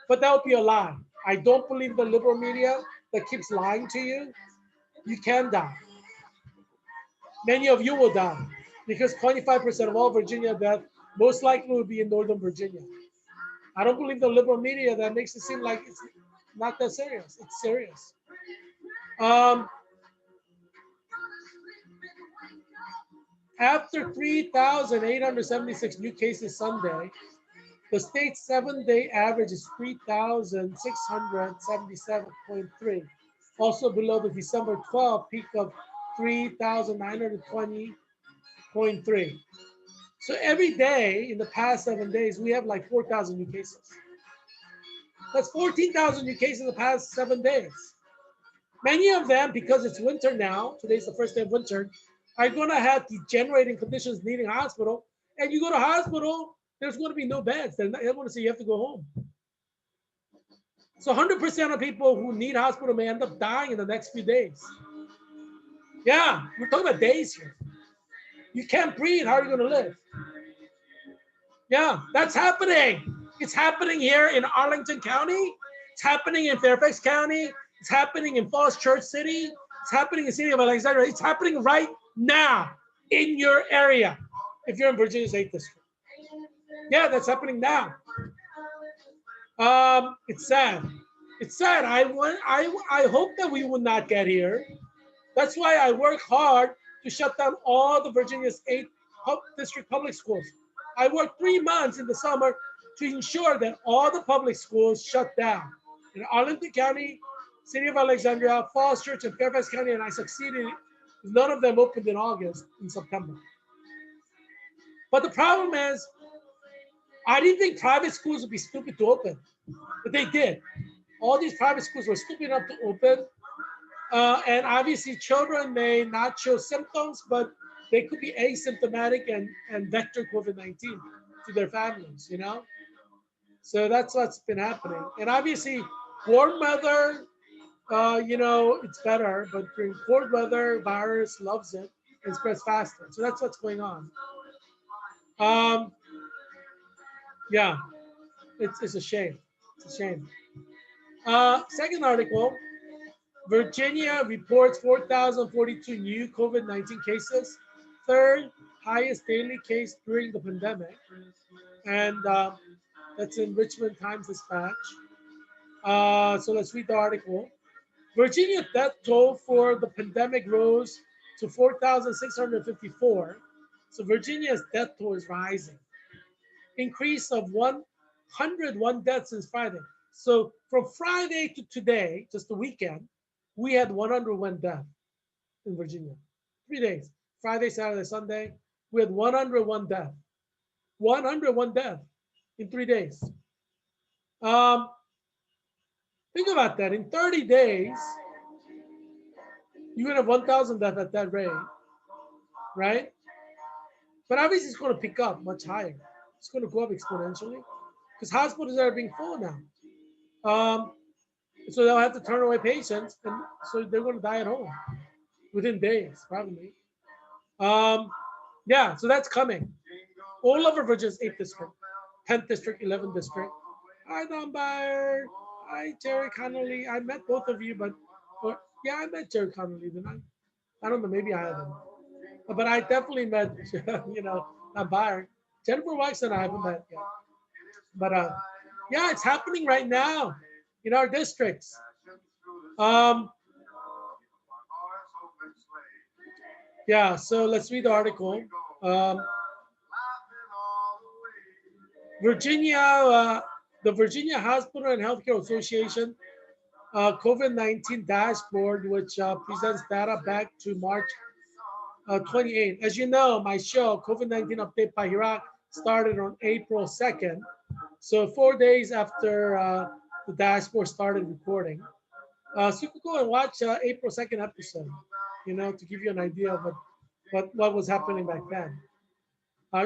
but that would be a lie. I don't believe the liberal media that keeps lying to you. You can die. Many of you will die because 25% of all Virginia death most likely will be in Northern Virginia. I don't believe the liberal media that makes it seem like it's not that serious. It's serious. Um, After 3,876 new cases Sunday, the state's 7-day average is 3,677.3, also below the December 12 peak of 3,920.3. So every day in the past 7 days, we have like 4,000 new cases. That's 14,000 new cases in the past 7 days. Many of them, because it's winter now, today's the first day of winter, are going to have degenerating conditions needing hospital. And you go to hospital, there's going to be no beds. They're going to say you have to go home. So 100% of people who need hospital may end up dying in the next few days. Yeah, we're talking about days here. You can't breathe. How are you going to live? Yeah, that's happening. It's happening here in Arlington County. It's happening in Fairfax County. It's happening in Falls Church City. It's happening in the city of Alexandria. It's happening right now in your area if you're in Virginia's 8th district. Yeah, that's happening now. It's sad. It's sad. I hope that we will not get here. That's why I work hard to shut down all the Virginia's 8th district public schools. I worked 3 months in the summer to ensure that all the public schools shut down in Arlington County, City of Alexandria, Falls Church, and Fairfax County, and I succeeded. None of them opened in August, in September. But the problem is, I didn't think private schools would be stupid to open, but they did. All these private schools were stupid enough to open. And obviously children may not show symptoms, but they could be asymptomatic and vector COVID-19 to their families, you know? So that's what's been happening. And obviously warm weather, you know, it's better, but during cold weather, virus loves it and spreads faster. So that's what's going on. Yeah, it's a shame. It's a shame. Second article, Virginia reports 4,042 new COVID-19 cases, third highest daily case during the pandemic. And that's in Richmond Times-Dispatch. So let's read the article. Virginia death toll for the pandemic rose to 4,654. So Virginia's death toll is rising. Increase of 101 deaths since Friday. So from Friday to today, just the weekend, we had 101 deaths in Virginia. 3 days, Friday, Saturday, Sunday, we had 101 deaths. 101 deaths in 3 days. Think about that. In 30 days, you're gonna have 1,000 deaths at that rate, right? But obviously it's gonna pick up much higher. It's gonna go up exponentially because hospitals are being full now. So they'll have to turn away patients, and so they're gonna die at home within days, probably. Yeah, so that's coming. All over Virginia's 8th district, 10th district, 11th district. Hi, Don Byer. Hi, Jerry Connolly. I met both of you, but yeah, I met Jerry Connolly, didn't I? I don't know, maybe I haven't. But I definitely met, you know, Don Byer. Jennifer Wax and I haven't met yet. But yeah, it's happening right now in our districts. Yeah, so let's read the article. Virginia, the Virginia Hospital and Healthcare Association COVID-19 dashboard, which presents data back to March 28. As you know, my show, COVID-19 Update by Heerak, started on April 2nd. So 4 days after the dashboard started recording. So you could go and watch April 2nd episode, to give you an idea of what was happening back then.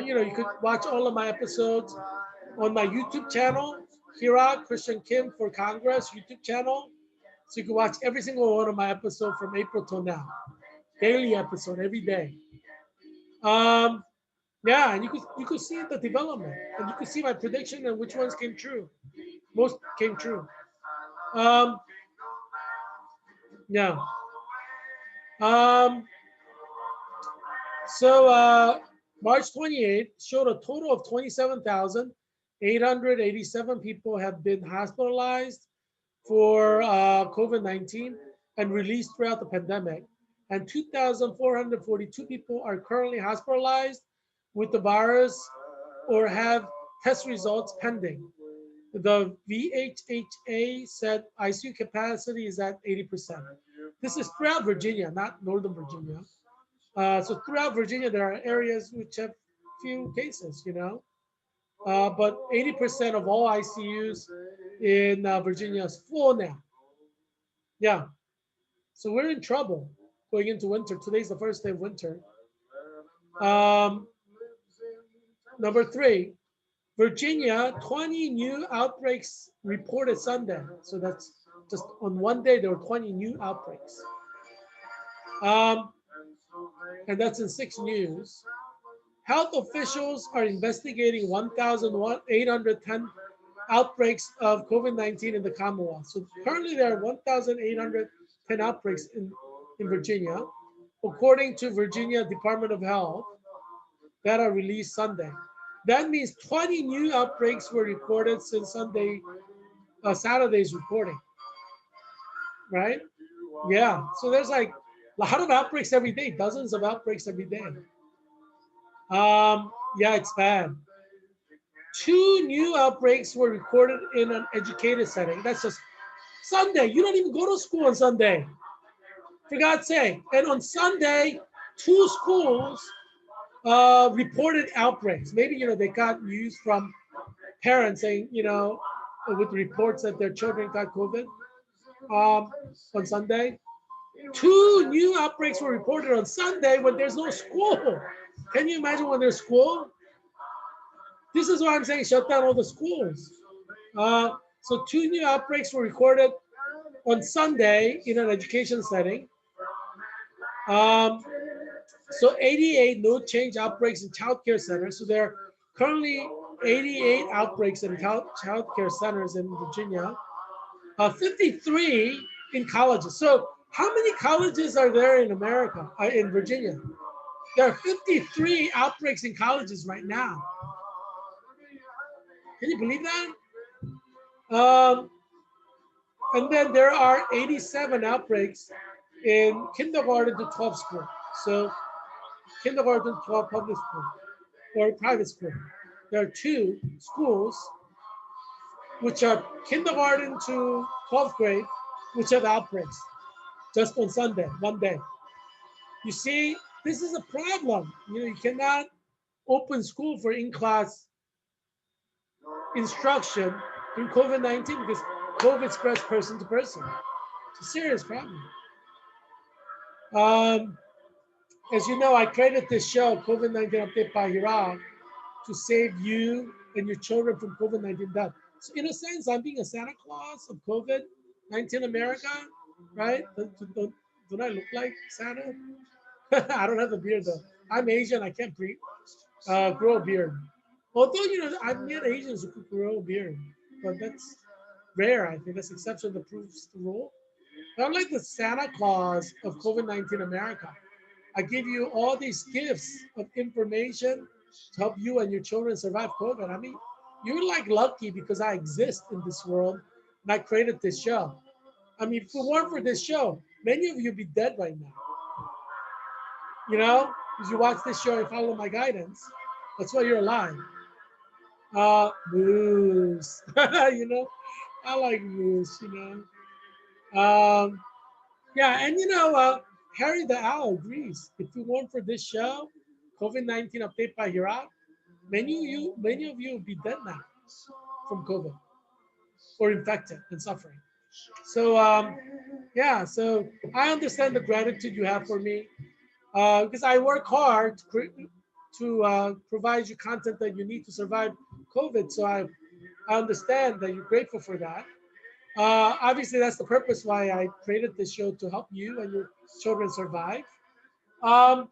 You could watch all of my episodes on my YouTube channel, Heerak Christian Kim for Congress YouTube channel. So you can watch every single one of my episodes from April till now, daily episode every day. Um, yeah, and you could see the development, and you could see my prediction and which ones came true. Most came true. Um, yeah. Um, so March 28th showed a total of 27,887 people have been hospitalized for COVID-19 and released throughout the pandemic. And 2,442 people are currently hospitalized with the virus or have test results pending. The VHHA said ICU capacity is at 80%. This is throughout Virginia, not Northern Virginia. So throughout Virginia, there are areas which have few cases. But 80% of all ICUs in Virginia is full now. Yeah, so we're in trouble going into winter. Today's the first day of winter. Um, Number three, Virginia, 20 new outbreaks reported Sunday. So that's just on one day, there were 20 new outbreaks. Um, and that's in 6 News. Health officials are investigating 1,810 outbreaks of COVID-19 in the Commonwealth. So currently there are 1,810 outbreaks in Virginia, according to Virginia Department of Health, that are released Sunday. That means 20 new outbreaks were recorded since Saturday's reporting, right? Yeah, so there's like a lot of outbreaks every day, dozens of outbreaks every day. Yeah, it's bad. 2 new outbreaks were recorded in an educated setting. That's just Sunday. You don't even go to school on Sunday, for God's sake. And on Sunday, 2 schools reported outbreaks. Maybe they got news from parents saying with reports that their children got COVID on Sunday. 2 new outbreaks were reported on Sunday when there's no school. Can you imagine when there's school? This is why I'm saying shut down all the schools. So 2 new outbreaks were recorded on Sunday in an education setting. So 88 no change outbreaks in childcare centers. So there are currently 88 outbreaks in childcare centers in Virginia. 53 in colleges. So how many colleges are there in America, in Virginia? There are 53 outbreaks in colleges right now. Can you believe that? And then there are 87 outbreaks in kindergarten to 12 school. So kindergarten to 12 public school or private school. There are 2 schools which are kindergarten to 12th grade, which have outbreaks just on Sunday, one day. You see, this is a problem. You cannot open school for in-class instruction through COVID-19 because COVID spreads person to person. It's a serious problem. As you know, I created this show, COVID-19 Update by Heerak, to save you and your children from COVID-19 death. So in a sense, I'm being a Santa Claus of COVID-19 America, right? Don't I look like Santa? I don't have a beard though. I'm Asian, I can't grow a beard. Although, I've met Asians who could grow a beard, but that's rare. I think that's exception that proves the rule. But I'm like the Santa Claus of COVID-19 America. I give you all these gifts of information to help you and your children survive COVID. I mean, you're like lucky because I exist in this world and I created this show. I mean, if it weren't for this show, many of you would be dead right now. Because you watch this show and follow my guidance. That's why you're alive. Moose. I like moose. Yeah, and Harry the Owl agrees. If it weren't for this show, COVID-19 Update by Heerak, many of you would be dead now from COVID or infected and suffering. So yeah, so I understand the gratitude you have for me because I work hard to provide you content that you need to survive COVID. So I understand that you're grateful for that. Obviously, that's the purpose why I created this show to help you and your children survive. Um,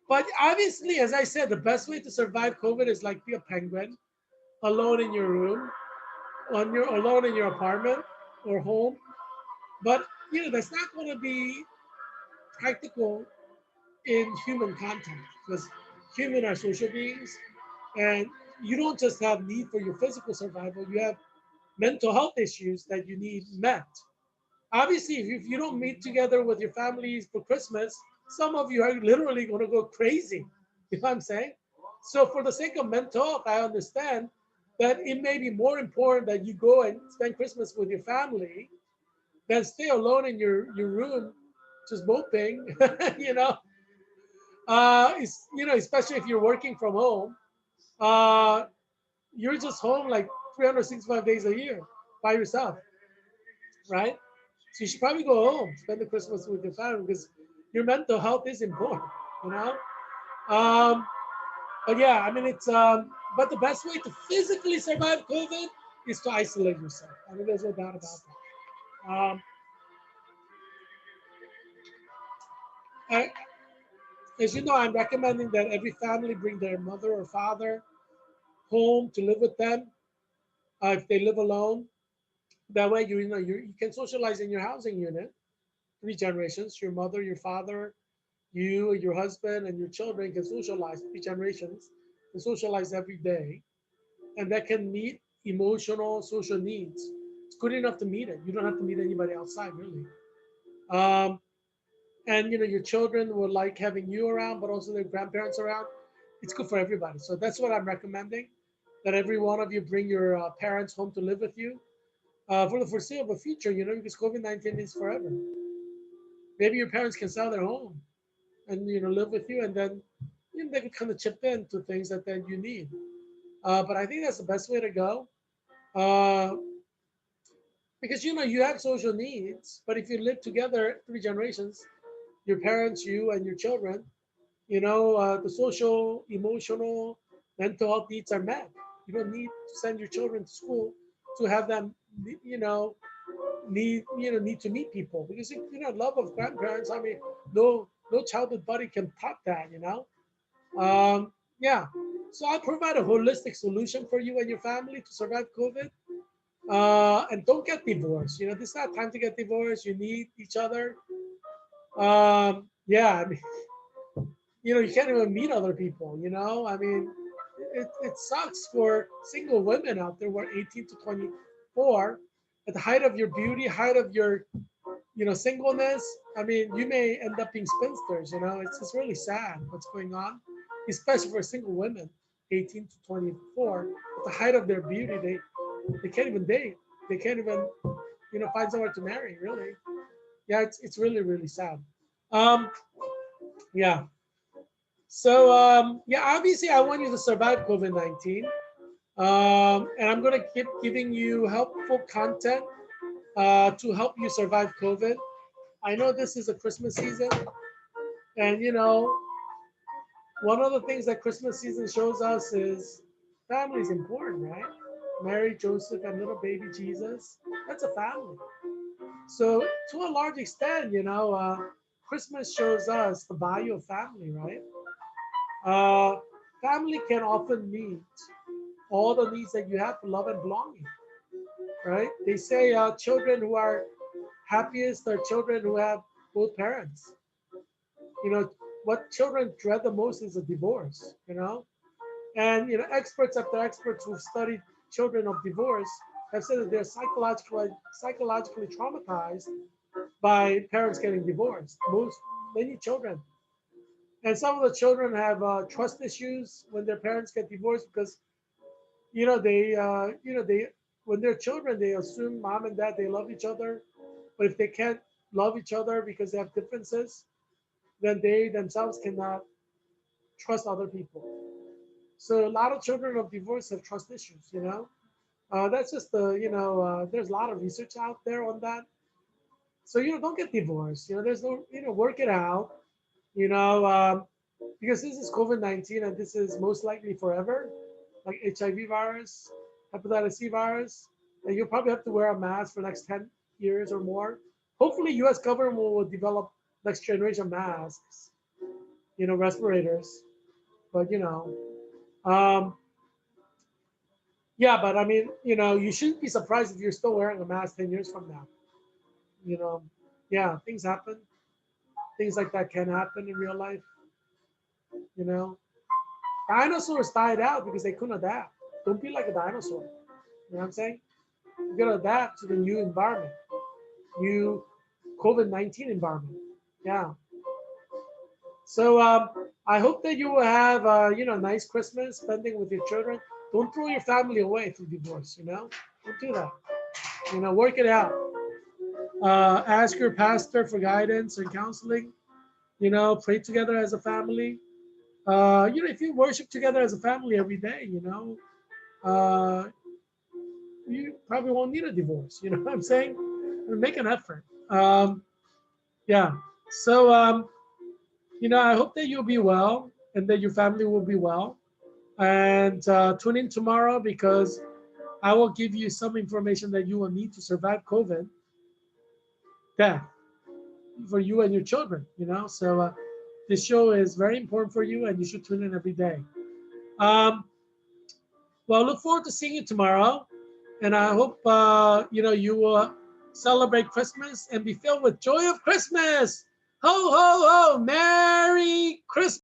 but obviously, as I said, the best way to survive COVID is like be a penguin, alone in your room, on your alone in your apartment or home. But that's not going to be practical in human contact because human are social beings, and you don't just have need for your physical survival. You have mental health issues that you need met. Obviously, if you don't meet together with your families for Christmas, some of you are literally going to go crazy. You know what I'm saying? So, for the sake of mental health, I understand that it may be more important that you go and spend Christmas with your family than stay alone in your room just moping. you know, especially if you're working from home, uh, you're just home like 365 days a year by yourself, right? So you should probably go home, spend the Christmas with your family because your mental health is important, you know. Um, but yeah, I mean but the best way to physically survive COVID is to isolate yourself. I mean, there's no doubt about that. I, as you know, I'm recommending that every family bring their mother or father home to live with them if they live alone. That way, you can socialize in your housing unit, 3 generations: your mother, your father, you, your husband, and your children can socialize, 3 generations, and socialize every day, and that can meet emotional, social needs. It's good enough to meet it. You don't have to meet anybody outside, really. Um, and your children will like having you around, but also their grandparents around. It's good for everybody. So that's what I'm recommending. That every one of you bring your parents home to live with you for the foreseeable future. Because COVID-19 is forever. Maybe your parents can sell their home and live with you, and then they can kind of chip in to things that then you need. But I think that's the best way to go. Uh, because you have social needs, but if you live together 3 generations, your parents, you, and your children, the social, emotional, mental health needs are met. You don't need to send your children to school to have them, you know, need to meet people because love of grandparents. I mean, no childhood buddy can top that. Yeah. So I provide a holistic solution for you and your family to survive COVID. And don't get divorced. This is not time to get divorced. You need each other. Yeah, I mean, you can't even meet other people. I mean, it sucks for single women out there who are 18 to 24 at the height of your beauty, height of your singleness. I mean, you may end up being spinsters. It's really sad what's going on, especially for single women, 18 to 24, at the height of their beauty. They can't even date. They can't even find somewhere to marry. Really, yeah, it's really really sad. Um, yeah. So yeah, obviously, I want you to survive COVID-19, and I'm gonna keep giving you helpful content to help you survive COVID. I know this is a Christmas season, and one of the things that Christmas season shows us is family is important, right? Mary, Joseph, and little baby Jesus. That's a family. So to a large extent, Christmas shows us the value of family, right? Uh, Family can often meet all the needs that you have for love and belonging, right? They say children who are happiest are children who have both parents. What children dread the most is a divorce. And experts after experts who've studied children of divorce have said that they're psychologically traumatized by parents getting divorced. Many children, and some of the children have trust issues when their parents get divorced because they when they're children they assume mom and dad they love each other, but if they can't love each other because they have differences, then they themselves cannot trust other people. So a lot of children of divorce have trust issues. That's just the, there's a lot of research out there on that. So, don't get divorced. There's no, work it out, you know, because this is COVID-19 and this is most likely forever, like HIV virus, hepatitis C virus. And you'll probably have to wear a mask for the next 10 years or more. Hopefully, US government will develop next generation masks, respirators. But, um, yeah, but I mean, you shouldn't be surprised if you're still wearing a mask 10 years from now. You know, yeah, things happen. Things like that can happen in real life. You know, dinosaurs died out because they couldn't adapt. Don't be like a dinosaur. You know what I'm saying? You gotta adapt to the new environment, new COVID-19 environment. Yeah. So I hope that you will have a nice Christmas spending with your children. Don't throw your family away through divorce. Don't do that. Work it out. Ask your pastor for guidance and counseling. Pray together as a family. If you worship together as a family every day, uh, you probably won't need a divorce. You know what I'm saying? Make an effort. Yeah. So, I hope that you'll be well and that your family will be well. And tune in tomorrow because I will give you some information that you will need to survive COVID death for you and your children. So this show is very important for you, and you should tune in every day. Um, well, look forward to seeing you tomorrow, and I hope you will celebrate Christmas and be filled with joy of Christmas. Ho ho ho! Merry Christmas!